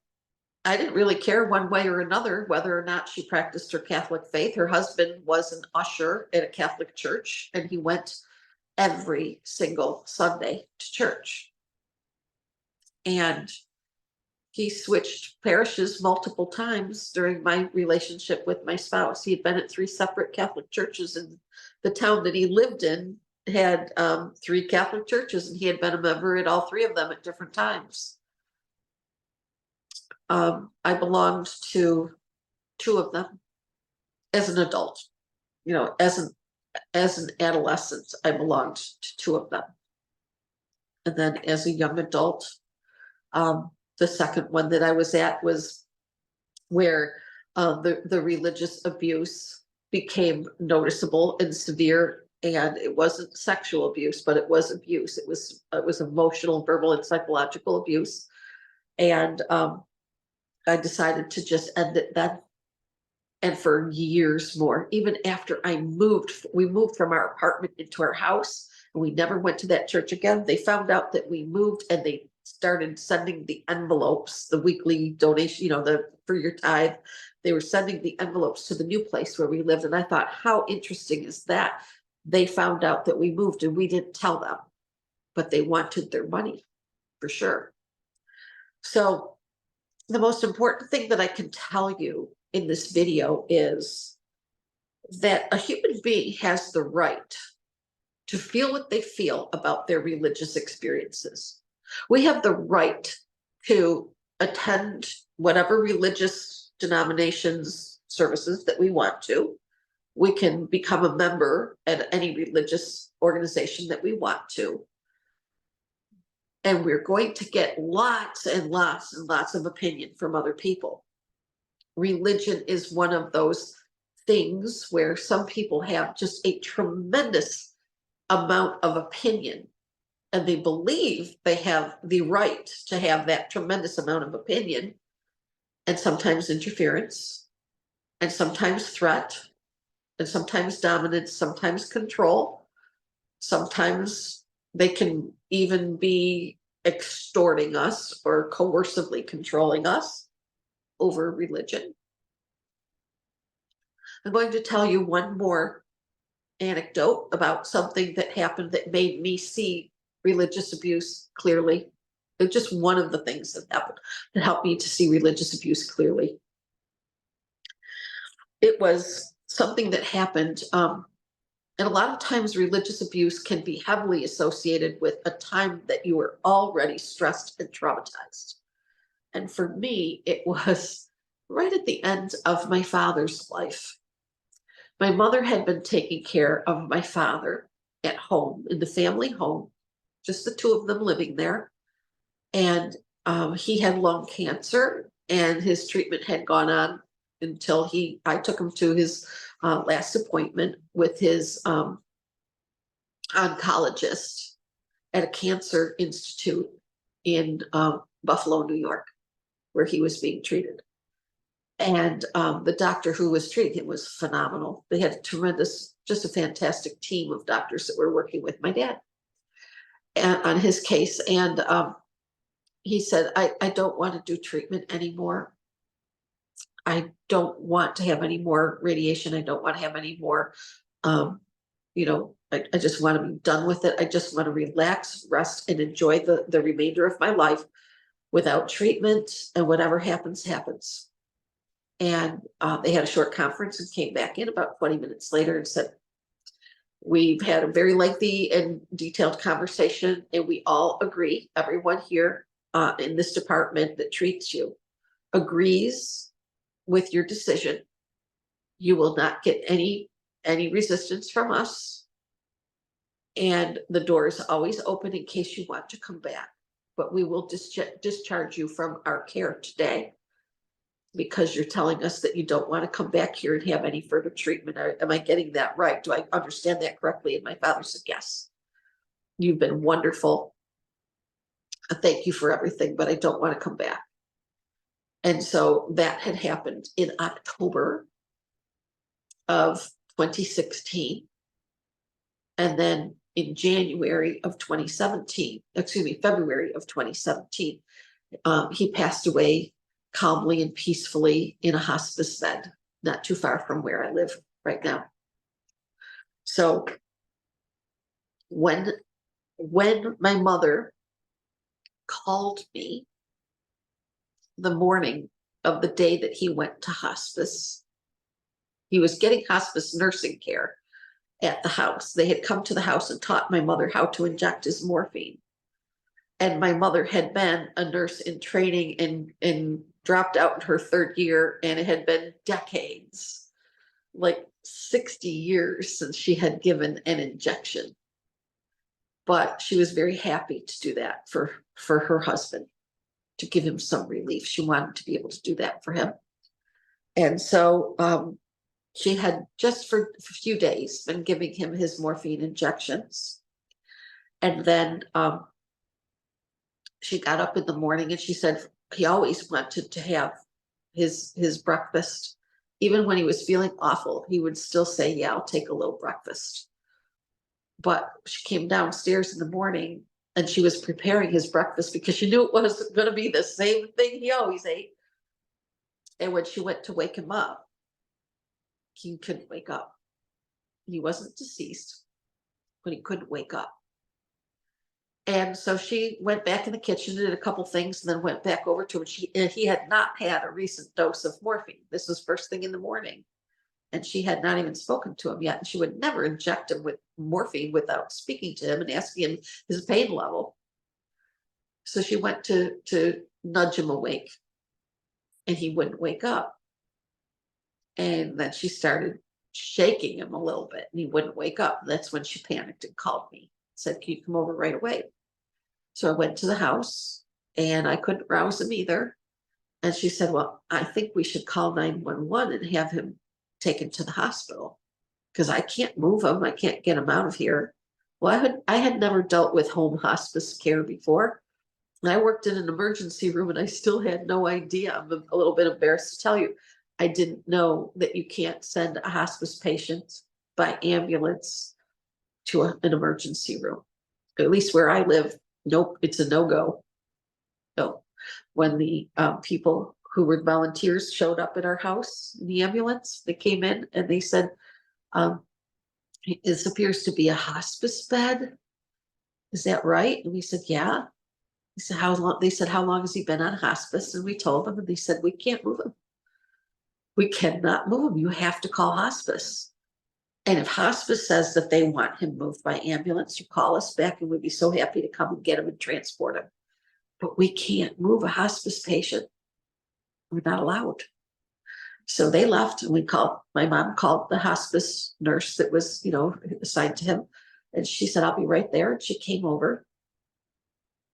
I didn't really care one way or another whether or not she practiced her Catholic faith. Her husband was an usher at a Catholic church, and he went every single Sunday to church. And he switched parishes multiple times during my relationship with my spouse. He had been at 3 separate Catholic churches, and the town that he lived in had 3 Catholic churches, and he had been a member at all 3 of them at different times. I belonged to 2 of them as an adult. As an adolescent, I belonged to 2 of them. And then as a young adult, the second one that I was at was where the religious abuse became noticeable and severe, and it wasn't sexual abuse, but it was abuse. It was emotional, verbal, and psychological abuse. And I decided to just end it then. And for years more, even after we moved from our apartment into our house, and we never went to that church again. They found out that we moved, and they started sending the envelopes, the weekly donation, for your tithe. They were sending the envelopes to the new place where we lived. And I thought, how interesting is that? They found out that we moved and we didn't tell them, but they wanted their money for sure. So the most important thing that I can tell you in this video is that a human being has the right to feel what they feel about their religious experiences. We have the right to attend whatever religious denominations services that we want to. We can become a member at any religious organization that we want to. And we're going to get lots and lots and lots of opinion from other people. Religion is one of those things where some people have just a tremendous amount of opinion, and they believe they have the right to have that tremendous amount of opinion, and sometimes interference, and sometimes threat, and sometimes dominance, sometimes control. Sometimes they can even be extorting us or coercively controlling us over religion. I'm going to tell you one more anecdote about something that happened that made me see religious abuse clearly. It's just one of the things that happened that helped me to see religious abuse clearly. It was something that happened, and a lot of times religious abuse can be heavily associated with a time that you were already stressed and traumatized. And for me, it was right at the end of my father's life. My mother had been taking care of my father at home, in the family home, just the two of them living there. And he had lung cancer, and his treatment had gone on until I took him to his last appointment with his oncologist at a cancer institute in Buffalo, New York, where he was being treated. And the doctor who was treating him was phenomenal. They had just a fantastic team of doctors that were working with my dad on his case. And he said, I don't want to do treatment anymore. I don't want to have any more radiation. I don't want to have any more, I just want to be done with it. I just want to relax, rest, and enjoy the remainder of my life without treatment, and whatever happens, happens. And they had a short conference and came back in about 20 minutes later and said, we've had a very lengthy and detailed conversation, and we all agree, everyone here in this department that treats you agrees with your decision. You will not get any resistance from us. And the door is always open in case you want to come back. But we will discharge you from our care today, because you're telling us that you don't want to come back here and have any further treatment. Am I getting that right? Do I understand that correctly? And my father said, yes, you've been wonderful. Thank you for everything, but I don't want to come back. And so that had happened in October of 2016. And then in February of 2017, he passed away calmly and peacefully in a hospice bed, not too far from where I live right now. So when my mother called me the morning of the day that he went to hospice, he was getting hospice nursing care at the house. They had come to the house and taught my mother how to inject his morphine. And my mother had been a nurse in training and dropped out in her third year, and it had been decades, like 60 years since she had given an injection. But she was very happy to do that for her husband, to give him some relief. She wanted to be able to do that for him. And so she had just for a few days been giving him his morphine injections. And then she got up in the morning and she said he always wanted to have his breakfast. Even when he was feeling awful, he would still say, yeah, I'll take a little breakfast. But she came downstairs in the morning and she was preparing his breakfast because she knew it wasn't going to be the same thing he always ate. And when she went to wake him up, he couldn't wake up. He wasn't deceased, but he couldn't wake up. And so she went back in the kitchen, did a couple things, and then went back over to him. He had not had a recent dose of morphine. This was first thing in the morning. And she had not even spoken to him yet. And she would never inject him with morphine without speaking to him and asking him his pain level. So she went to nudge him awake, and he wouldn't wake up. And then she started shaking him a little bit, and he wouldn't wake up. That's when she panicked and called me, said, can you come over right away? So I went to the house and I couldn't rouse him either. And she said, well, I think we should call 911 and have him taken to the hospital because I can't move him. I can't get him out of here. Well, I had never dealt with home hospice care before. And I worked in an emergency room and I still had no idea. I'm a little bit embarrassed to tell you. I didn't know that you can't send a hospice patient by ambulance to an emergency room. At least where I live, nope, it's a no-go. No. When the people who were volunteers showed up at our house in the ambulance, they came in and they said, this appears to be a hospice bed. Is that right? And we said, yeah. He said, how long? They said, how long has he been on hospice? And we told them, and they said, we can't move him. We cannot move him. You have to call hospice. And if hospice says that they want him moved by ambulance, you call us back and we'd be so happy to come and get him and transport him. But we can't move a hospice patient. We're not allowed. So they left and my mom called the hospice nurse that was, assigned to him. And she said, I'll be right there. And she came over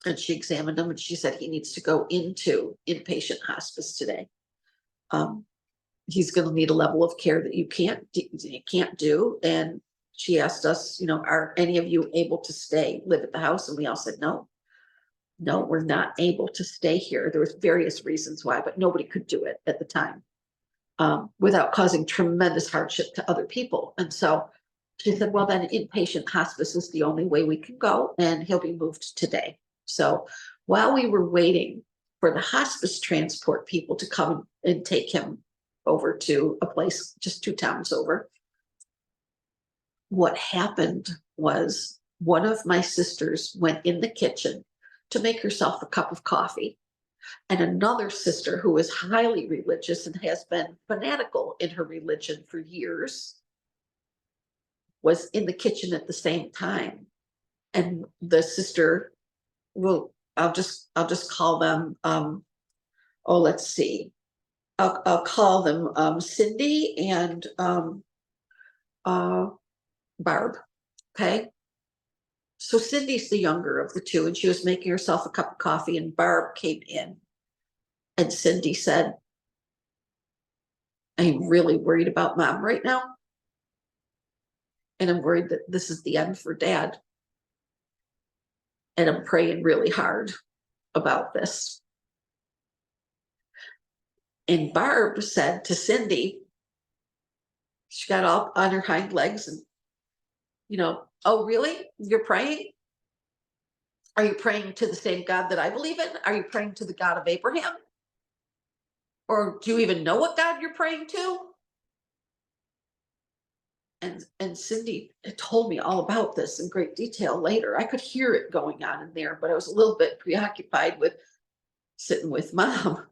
and she examined him and she said, he needs to go into inpatient hospice today. He's going to need a level of care that you can't do. And she asked us, are any of you able to live at the house? And we all said, no, we're not able to stay here. There was various reasons why, but nobody could do it at the time without causing tremendous hardship to other people. And so she said, well, then inpatient hospice is the only way we can go, and he'll be moved today. So while we were waiting for the hospice transport people to come and take him over to a place just 2 towns over, what happened was one of my sisters went in the kitchen to make herself a cup of coffee. And another sister who is highly religious and has been fanatical in her religion for years was in the kitchen at the same time. And the sister, I'll just call them, let's see. I'll call them Cindy and Barb. Okay. So Cindy's the younger of the two, and she was making herself a cup of coffee, and Barb came in. And Cindy said, I'm really worried about Mom right now. And I'm worried that this is the end for Dad. And I'm praying really hard about this. And Barb said to Cindy, she got all on her hind legs and, oh, really? You're praying? Are you praying to the same God that I believe in? Are you praying to the God of Abraham? Or do you even know what God you're praying to? And Cindy told me all about this in great detail later. I could hear it going on in there, but I was a little bit preoccupied with sitting with Mom.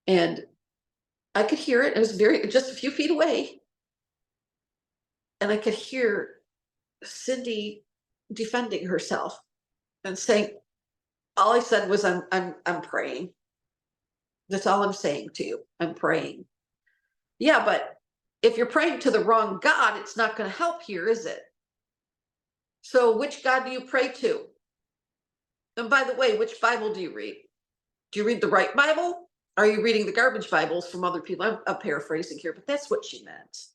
And I could hear it. It was just a few feet away. And I could hear Cindy defending herself and saying, all I said was, I'm praying. That's all I'm saying to you. I'm praying. Yeah, but if you're praying to the wrong God, it's not going to help here, is it? So which God do you pray to? And by the way, which Bible do you read? Do you read the right Bible Are you reading the garbage Bibles from other people? I'm paraphrasing here, but that's what she meant.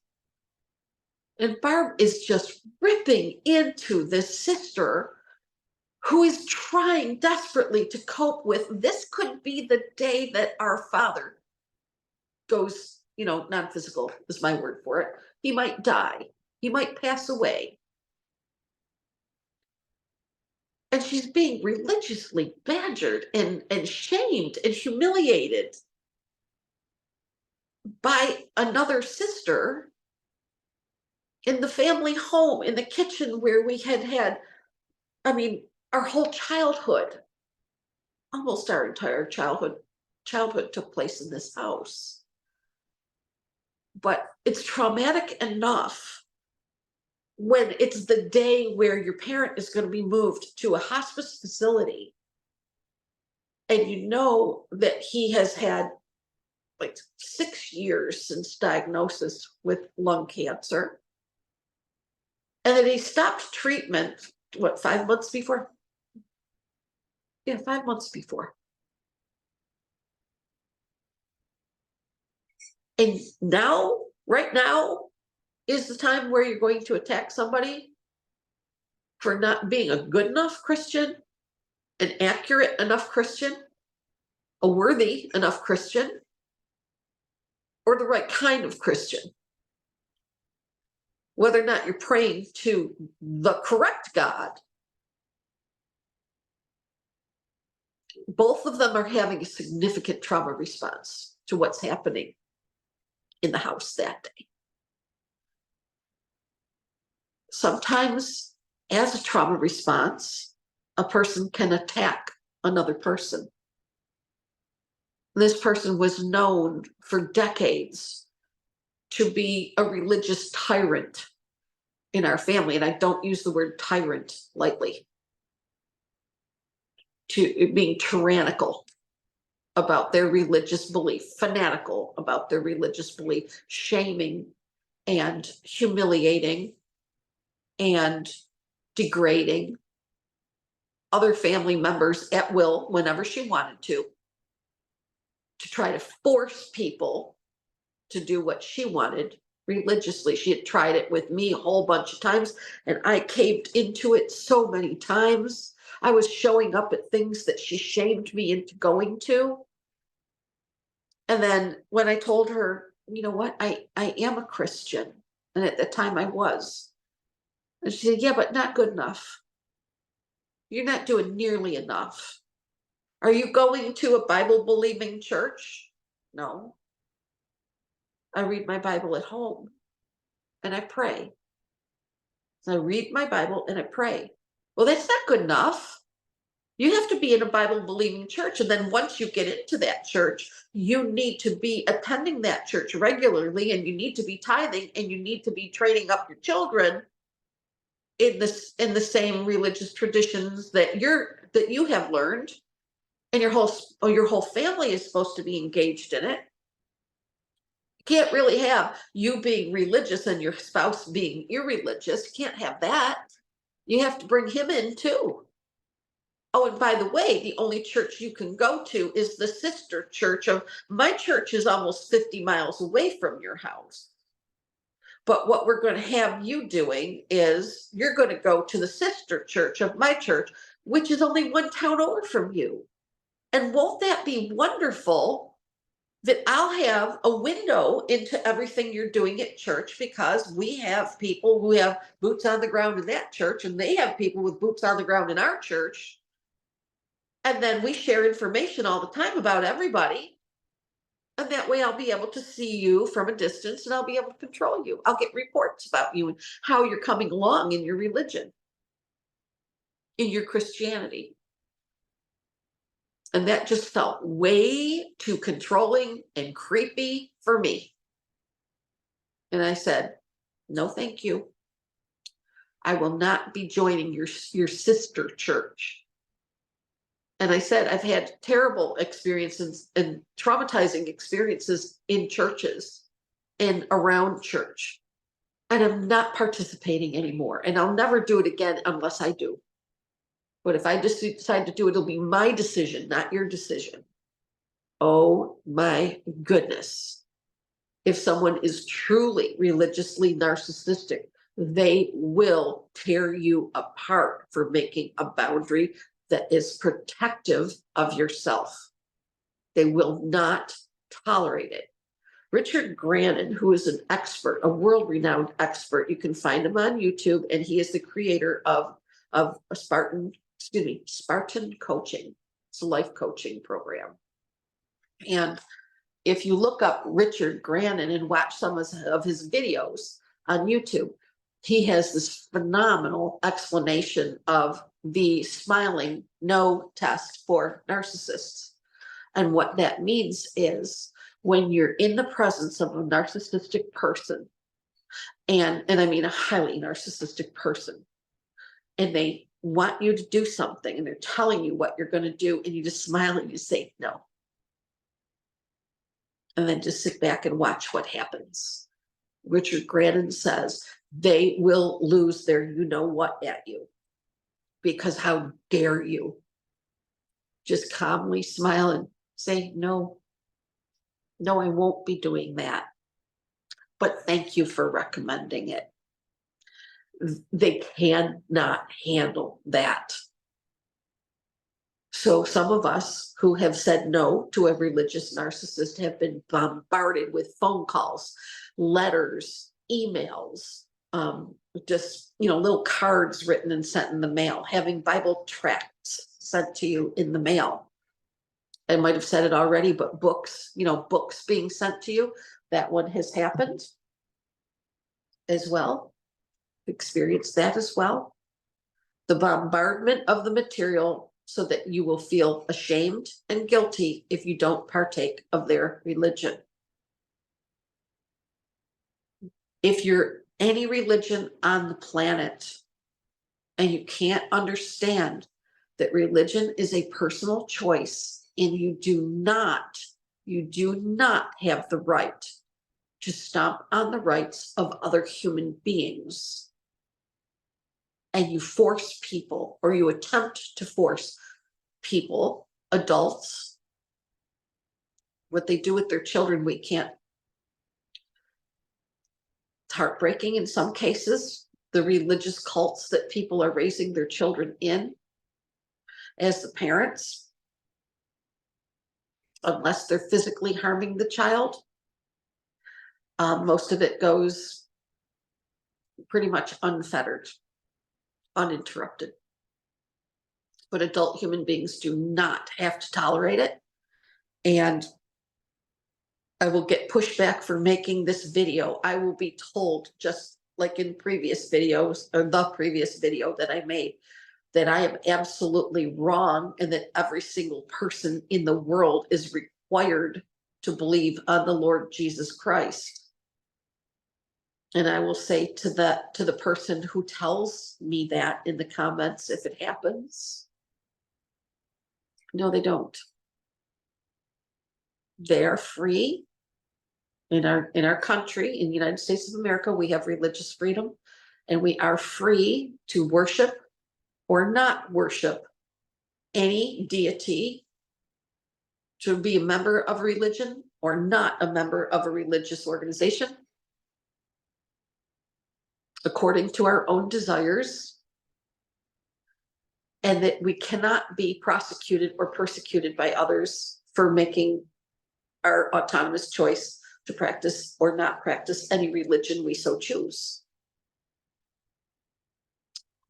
And Barb is just ripping into this sister who is trying desperately to cope with this could be the day that our father goes, non-physical is my word for it. He might die. He might pass away. And she's being religiously badgered and shamed and humiliated by another sister in the family home, in the kitchen where we had, our whole childhood, almost our entire childhood took place in this house. But it's traumatic enough when it's the day where your parent is going to be moved to a hospice facility and you know that he has had like 6 years since diagnosis with lung cancer, and then he stopped treatment, 5 months before? Yeah, 5 months before. And now, right now, is the time where you're going to attack somebody for not being a good enough Christian, an accurate enough Christian, a worthy enough Christian, or the right kind of Christian. Whether or not you're praying to the correct God, both of them are having a significant trauma response to what's happening in the house that day. Sometimes, as a trauma response, a person can attack another person. This person was known for decades to be a religious tyrant in our family, and I don't use the word tyrant lightly, to being tyrannical about their religious belief, fanatical about their religious belief, shaming and humiliating and degrading other family members at will whenever she wanted to try to force people to do what she wanted religiously. She had tried it with me a whole bunch of times, and I caved into it so many times. I was showing up at things that she shamed me into going to. And then when I told her, you know what, I am a Christian, and at the time I was, and she said, yeah, but not good enough. You're not doing nearly enough. Are you going to a Bible believing church? No. I read my Bible at home and I pray. So I read my Bible and I pray. Well, that's not good enough. You have to be in a Bible believing church. And then once you get into that church, you need to be attending that church regularly, and you need to be tithing, and you need to be training up your children in the same religious traditions that you have learned, and your whole family is supposed to be engaged in it. You can't really have you being religious and your spouse being irreligious. You can't have that. You have to bring him in too. Oh, and by the way, the only church you can go to is the sister church of my church is almost 50 miles away from your house. But what we're going to have you doing is you're going to go to the sister church of my church, which is only one town over from you. And won't that be wonderful that I'll have a window into everything you're doing at church, because we have people who have boots on the ground in that church, and they have people with boots on the ground in our church. And then we share information all the time about everybody. And that way I'll be able to see you from a distance, and I'll be able to control you. I'll get reports about you and how you're coming along in your religion, in your Christianity. And that just felt way too controlling and creepy for me. And I said, no, thank you. I will not be joining your sister church. And I said, I've had terrible experiences and traumatizing experiences in churches and around church. And I'm not participating anymore. And I'll never do it again unless I do. But if I just decide to do it, it'll be my decision, not your decision. Oh my goodness. If someone is truly religiously narcissistic, they will tear you apart for making a boundary that is protective of yourself. They will not tolerate it. Richard Grannon, who is an expert, a world-renowned expert, you can find him on YouTube, and he is the creator of a Spartan coaching. It's a life coaching program. And if you look up Richard Grannon and watch some of his videos on YouTube, he has this phenomenal explanation of the smiling no test for narcissists. And what that means is when you're in the presence of a narcissistic person, and I mean a highly narcissistic person, and they want you to do something and they're telling you what you're going to do, and you just smile and you say no. And then just sit back and watch what happens. Richard Grannon says they will lose their you know what at you, because how dare you just calmly smile and say no. No, I won't be doing that. But thank you for recommending it. They cannot handle that. So some of us who have said no to a religious narcissist have been bombarded with phone calls, letters, emails, just, little cards written and sent in the mail, having Bible tracts sent to you in the mail. I might have said it already, but books, books being sent to you, that one has happened as well. Experienced that as well. The bombardment of the material so that you will feel ashamed and guilty if you don't partake of their religion. If you're any religion on the planet and you can't understand that religion is a personal choice, and you do not have the right to stomp on the rights of other human beings, and you force people, or you attempt to force people, adults, what they do with their children, we can't. It's heartbreaking in some cases, the religious cults that people are raising their children in as the parents, unless they're physically harming the child. Most of it goes pretty much unfettered, uninterrupted. But adult human beings do not have to tolerate it. And I will get pushback for making this video. I will be told, just like in previous videos, or the previous video that I made, that I am absolutely wrong, and that every single person in the world is required to believe on the Lord Jesus Christ. And I will say to the person who tells me that in the comments, if it happens, no, they don't. They are free. In our country, in the United States of America, we have religious freedom, and we are free to worship or not worship any deity, to be a member of a religion or not a member of a religious organization, according to our own desires, and that we cannot be prosecuted or persecuted by others for making our autonomous choice to practice or not practice any religion we so choose.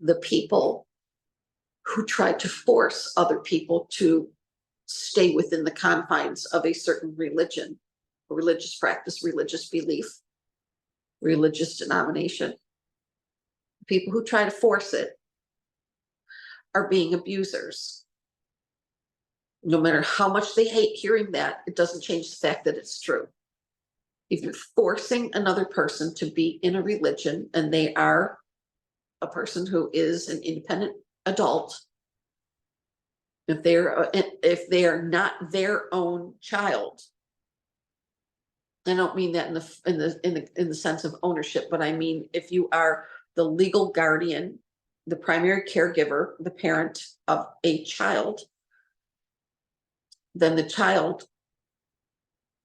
The people who try to force other people to stay within the confines of a certain religion, religious practice, religious belief, religious denomination, people who try to force it are being abusers. No matter how much they hate hearing that, it doesn't change the fact that it's true. If you're forcing another person to be in a religion, and they are a person who is an independent adult, if they are not their own child, I don't mean that in the sense of ownership, but I mean if you are the legal guardian, the primary caregiver, the parent of a child, then the child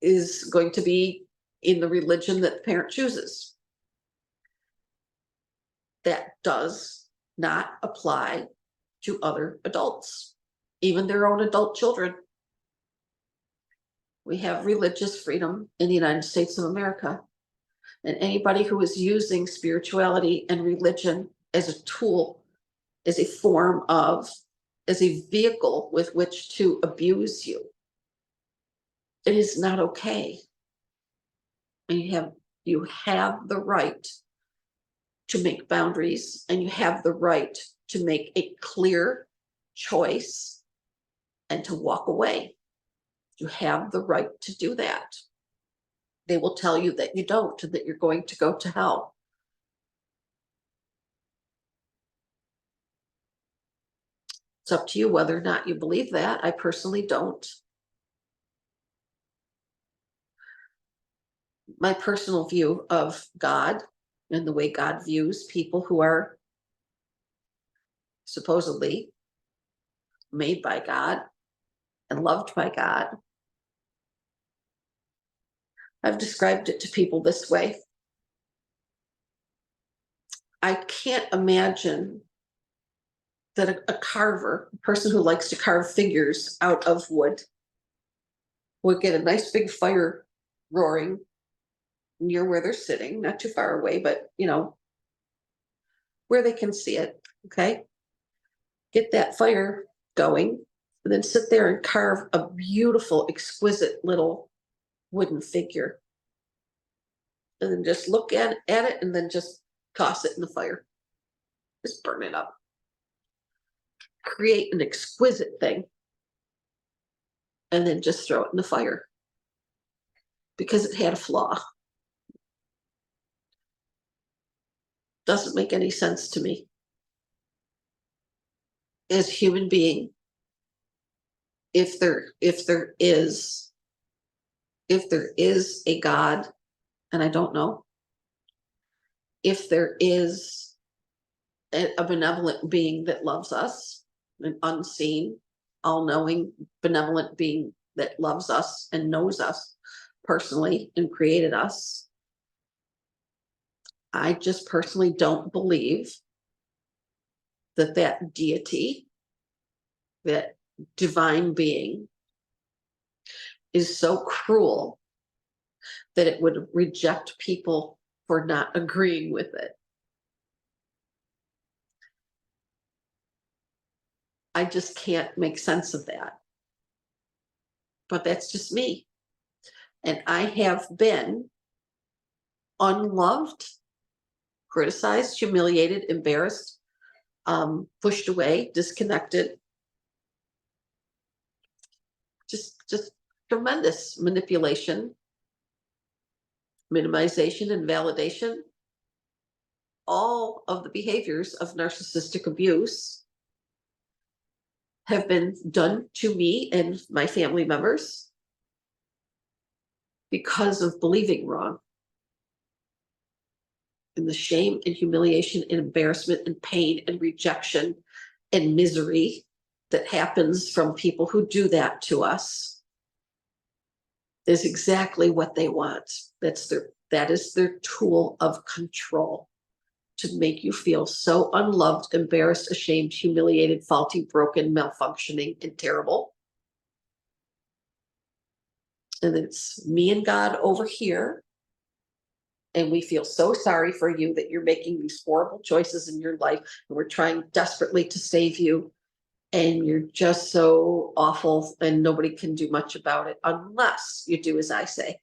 is going to be in the religion that the parent chooses. That does not apply to other adults, even their own adult children. We have religious freedom in the United States of America. And anybody who is using spirituality and religion as a tool, as a form of, as a vehicle with which to abuse you, it is not okay. And you have the right to make boundaries, and you have the right to make a clear choice and to walk away. You have the right to do that. They will tell you that you don't, and that you're going to go to hell. It's up to you whether or not you believe that. I personally don't. My personal view of God and the way God views people who are supposedly made by God and loved by God, I've described it to people this way. I can't imagine that a carver, a person who likes to carve figures out of wood, would get a nice big fire roaring near where they're sitting, not too far away, but where they can see it. Okay. Get that fire going, and then sit there and carve a beautiful, exquisite little wooden figure. And then just look at it and then just toss it in the fire. Just burn it up. Create an exquisite thing and then just throw it in the fire because it had a flaw. Doesn't make any sense to me. As a human being, if there is a God, and I don't know, if there is a benevolent being that loves us, an unseen, all-knowing, benevolent being that loves us and knows us personally and created us, I just personally don't believe that deity, that divine being, is so cruel that it would reject people for not agreeing with it. I just can't make sense of that. But that's just me. And I have been unloved, criticized, humiliated, embarrassed, pushed away, disconnected. Just tremendous manipulation, minimization, and validation. All of the behaviors of narcissistic abuse have been done to me and my family members because of believing wrong. And the shame and humiliation and embarrassment and pain and rejection and misery that happens from people who do that to us is exactly what they want. That is their tool of control, to make you feel so unloved, embarrassed, ashamed, humiliated, faulty, broken, malfunctioning, and terrible. And it's me and God over here. And we feel so sorry for you that you're making these horrible choices in your life. And we're trying desperately to save you. And you're just so awful and nobody can do much about it unless you do as I say.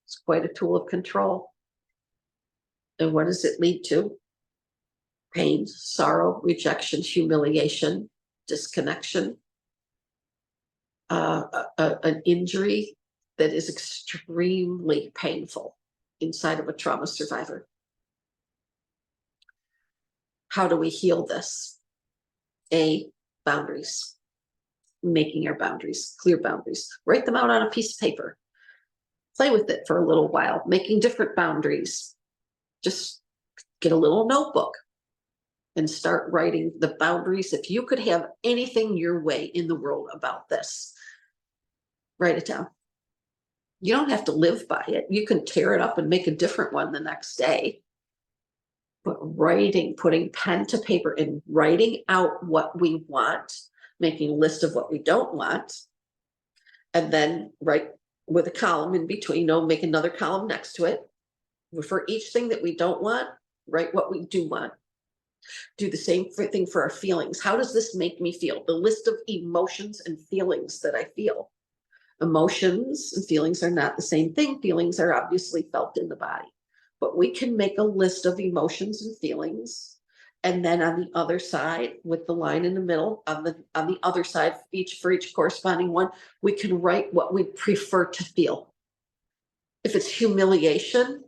It's quite a tool of control. And what does it lead to? Pain, sorrow, rejection, humiliation, disconnection, an injury that is extremely painful inside of a trauma survivor. How do we heal this? Boundaries. Making our boundaries, clear boundaries. Write them out on a piece of paper. Play with it for a little while, making different boundaries. Just get a little notebook and start writing the boundaries. If you could have anything your way in the world about this, Write it down. You don't have to live by it. You can tear it up and make a different one the next day. But writing, putting pen to paper and writing out what we want, making a list of what we don't want, and then write with a column in between, make another column next to it. For each thing that we don't want, write what we do want. Do the same thing for our feelings. How does this make me feel? The list of emotions and feelings that I feel. Emotions and feelings are not the same thing. Feelings are obviously felt in the body, but we can make a list of emotions and feelings. And then on the other side, with the line in the middle, on the other side, for each corresponding one, we can write what we prefer to feel. If it's humiliation,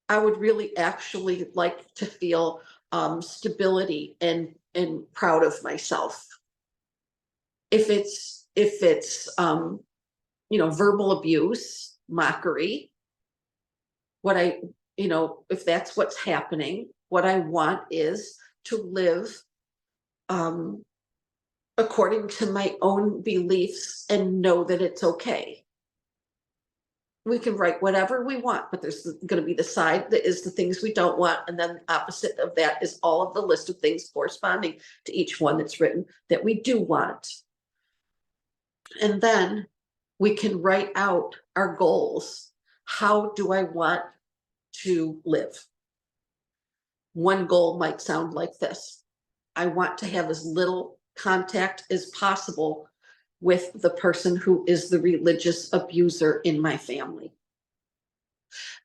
I would really actually like to feel stability and proud of myself. If it's verbal abuse, mockery, if that's what's happening, what I want is to live according to my own beliefs and know that it's okay. We can write whatever we want, but there's going to be the side that is the things we don't want. And then the opposite of that is all of the list of things corresponding to each one that's written that we do want. And then we can write out our goals. How do I want to live? One goal might sound like this. I want to have as little contact as possible with the person who is the religious abuser in my family.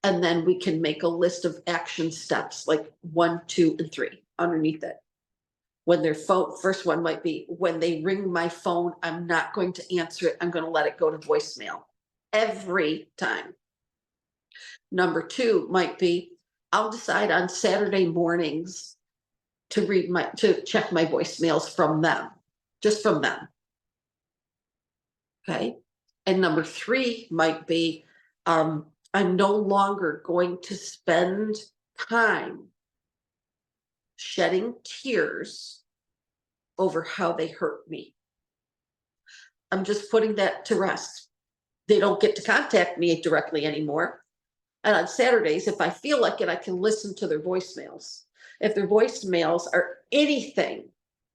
And then we can make a list of action steps, like 1, 2, and 3 underneath it. When their phone, first one might be, when they ring my phone, I'm not going to answer it. I'm going to let it go to voicemail every time. Number 2 might be, I'll decide on Saturday mornings to check my voicemails from them, just from them. Okay. And number 3 might be, I'm no longer going to spend time shedding tears over how they hurt me. I'm just putting that to rest. They don't get to contact me directly anymore. And on Saturdays, if I feel like it, I can listen to their voicemails. If their voicemails are anything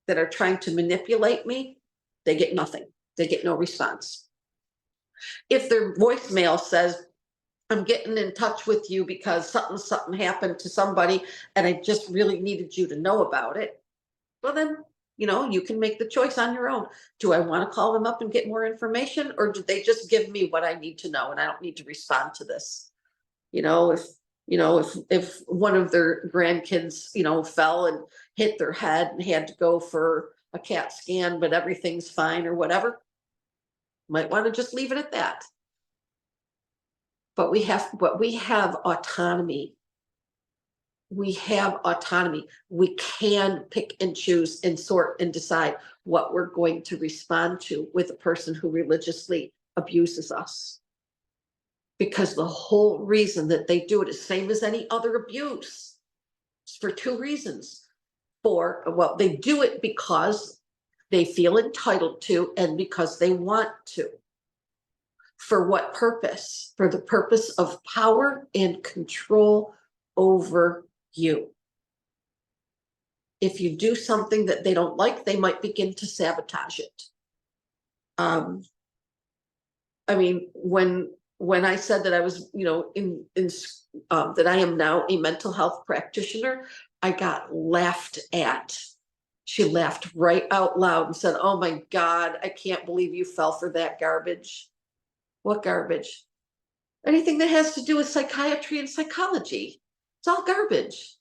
that are trying to manipulate me, they get nothing. They get no response. If their voicemail says, I'm getting in touch with you because something happened to somebody and I just really needed you to know about it, well then, you can make the choice on your own. Do I want to call them up and get more information, or do they just give me what I need to know and I don't need to respond to this? If one of their grandkids, fell and hit their head and had to go for a CAT scan, but everything's fine or whatever, might want to just leave it at that. But we have autonomy. We have autonomy. We can pick and choose and sort and decide what we're going to respond to with a person who religiously abuses us. Because the whole reason that they do it is same as any other abuse. It's for 2 reasons. They do it because they feel entitled to and because they want to. For what purpose? For the purpose of power and control over you. If you do something that they don't like, they might begin to sabotage it. When I said that I was, that I am now a mental health practitioner, I got laughed at. She laughed right out loud and said, "Oh my God, I can't believe you fell for that garbage." What garbage? Anything that has to do with psychiatry and psychology. It's all garbage.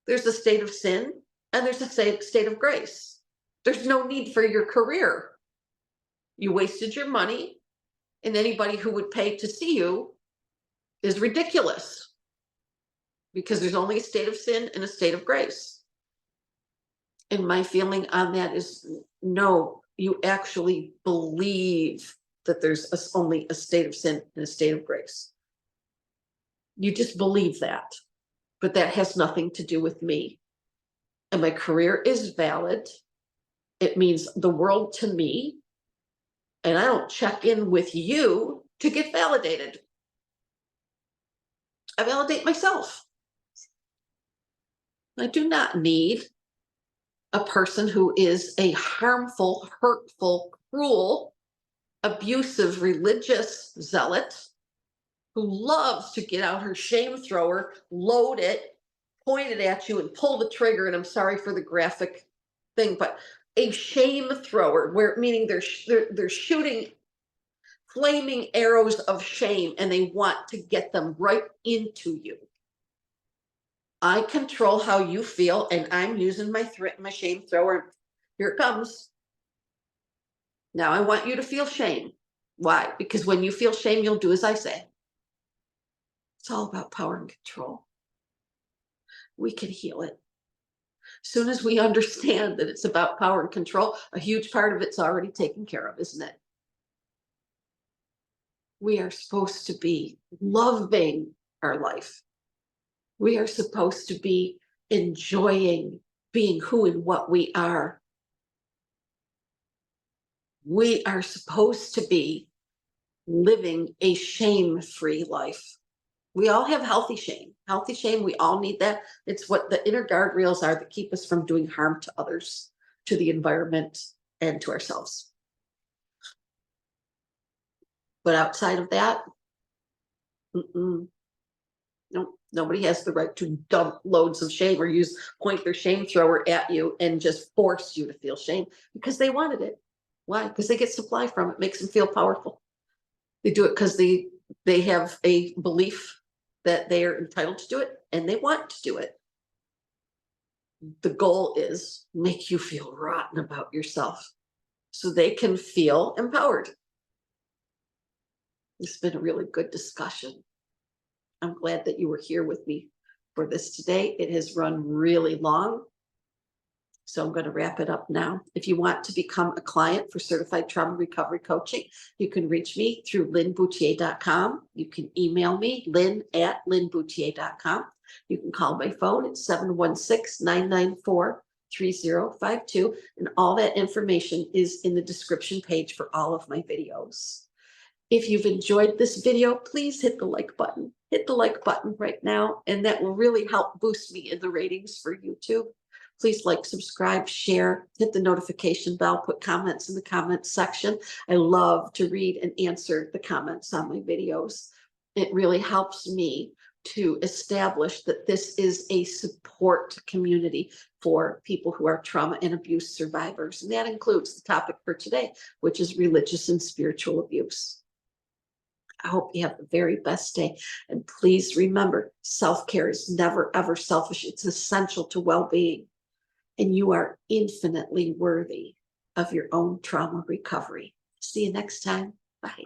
There's a state of sin and there's a state of grace. There's no need for your career. You wasted your money, and anybody who would pay to see you is ridiculous, because there's only a state of sin and a state of grace. And my feeling on that is, no, you actually believe that there's only a state of sin and a state of grace. You just believe that, but that has nothing to do with me. And my career is valid. It means the world to me. And I don't check in with you to get validated. I validate myself. I do not need a person who is a harmful, hurtful, cruel, abusive, religious zealot who loves to get out her shame thrower, load it, point it at you, and pull the trigger. And I'm sorry for the graphic thing, but a shame thrower, where meaning they're shooting flaming arrows of shame and they want to get them right into you. I control how you feel, and I'm using my shame thrower. Here it comes. Now I want you to feel shame. Why? Because when you feel shame, you'll do as I say. It's all about power and control. We can heal it. As soon as we understand that it's about power and control, a huge part of it's already taken care of, isn't it? We are supposed to be loving our life. We are supposed to be enjoying being who and what we are. We are supposed to be living a shame-free life. We all have healthy shame. Healthy shame, we all need that. It's what the inner guardrails are that keep us from doing harm to others, to the environment, and to ourselves. But outside of that, no, nobody has the right to dump loads of shame or point their shame thrower at you and just force you to feel shame because they wanted it. Why? Because they get supply from it. Makes them feel powerful. They do it because they have a belief that they are entitled to do it and they want to do it. The goal is make you feel rotten about yourself so they can feel empowered. It's been a really good discussion. I'm glad that you were here with me for this today. It has run really long, so I'm going to wrap it up now. If you want to become a client for Certified Trauma Recovery Coaching, you can reach me through linbouthillier.com. You can email me, lin@linbouthillier.com. You can call my phone at 716-994-3052. And all that information is in the description page for all of my videos. If you've enjoyed this video, please hit the like button. Hit the like button right now, and that will really help boost me in the ratings for YouTube. Please like, subscribe, share, hit the notification bell, put comments in the comments section. I love to read and answer the comments on my videos. It really helps me to establish that this is a support community for people who are trauma and abuse survivors. And that includes the topic for today, which is religious and spiritual abuse. I hope you have the very best day. And please remember, self-care is never, ever selfish. It's essential to well-being. And you are infinitely worthy of your own trauma recovery. See you next time. Bye.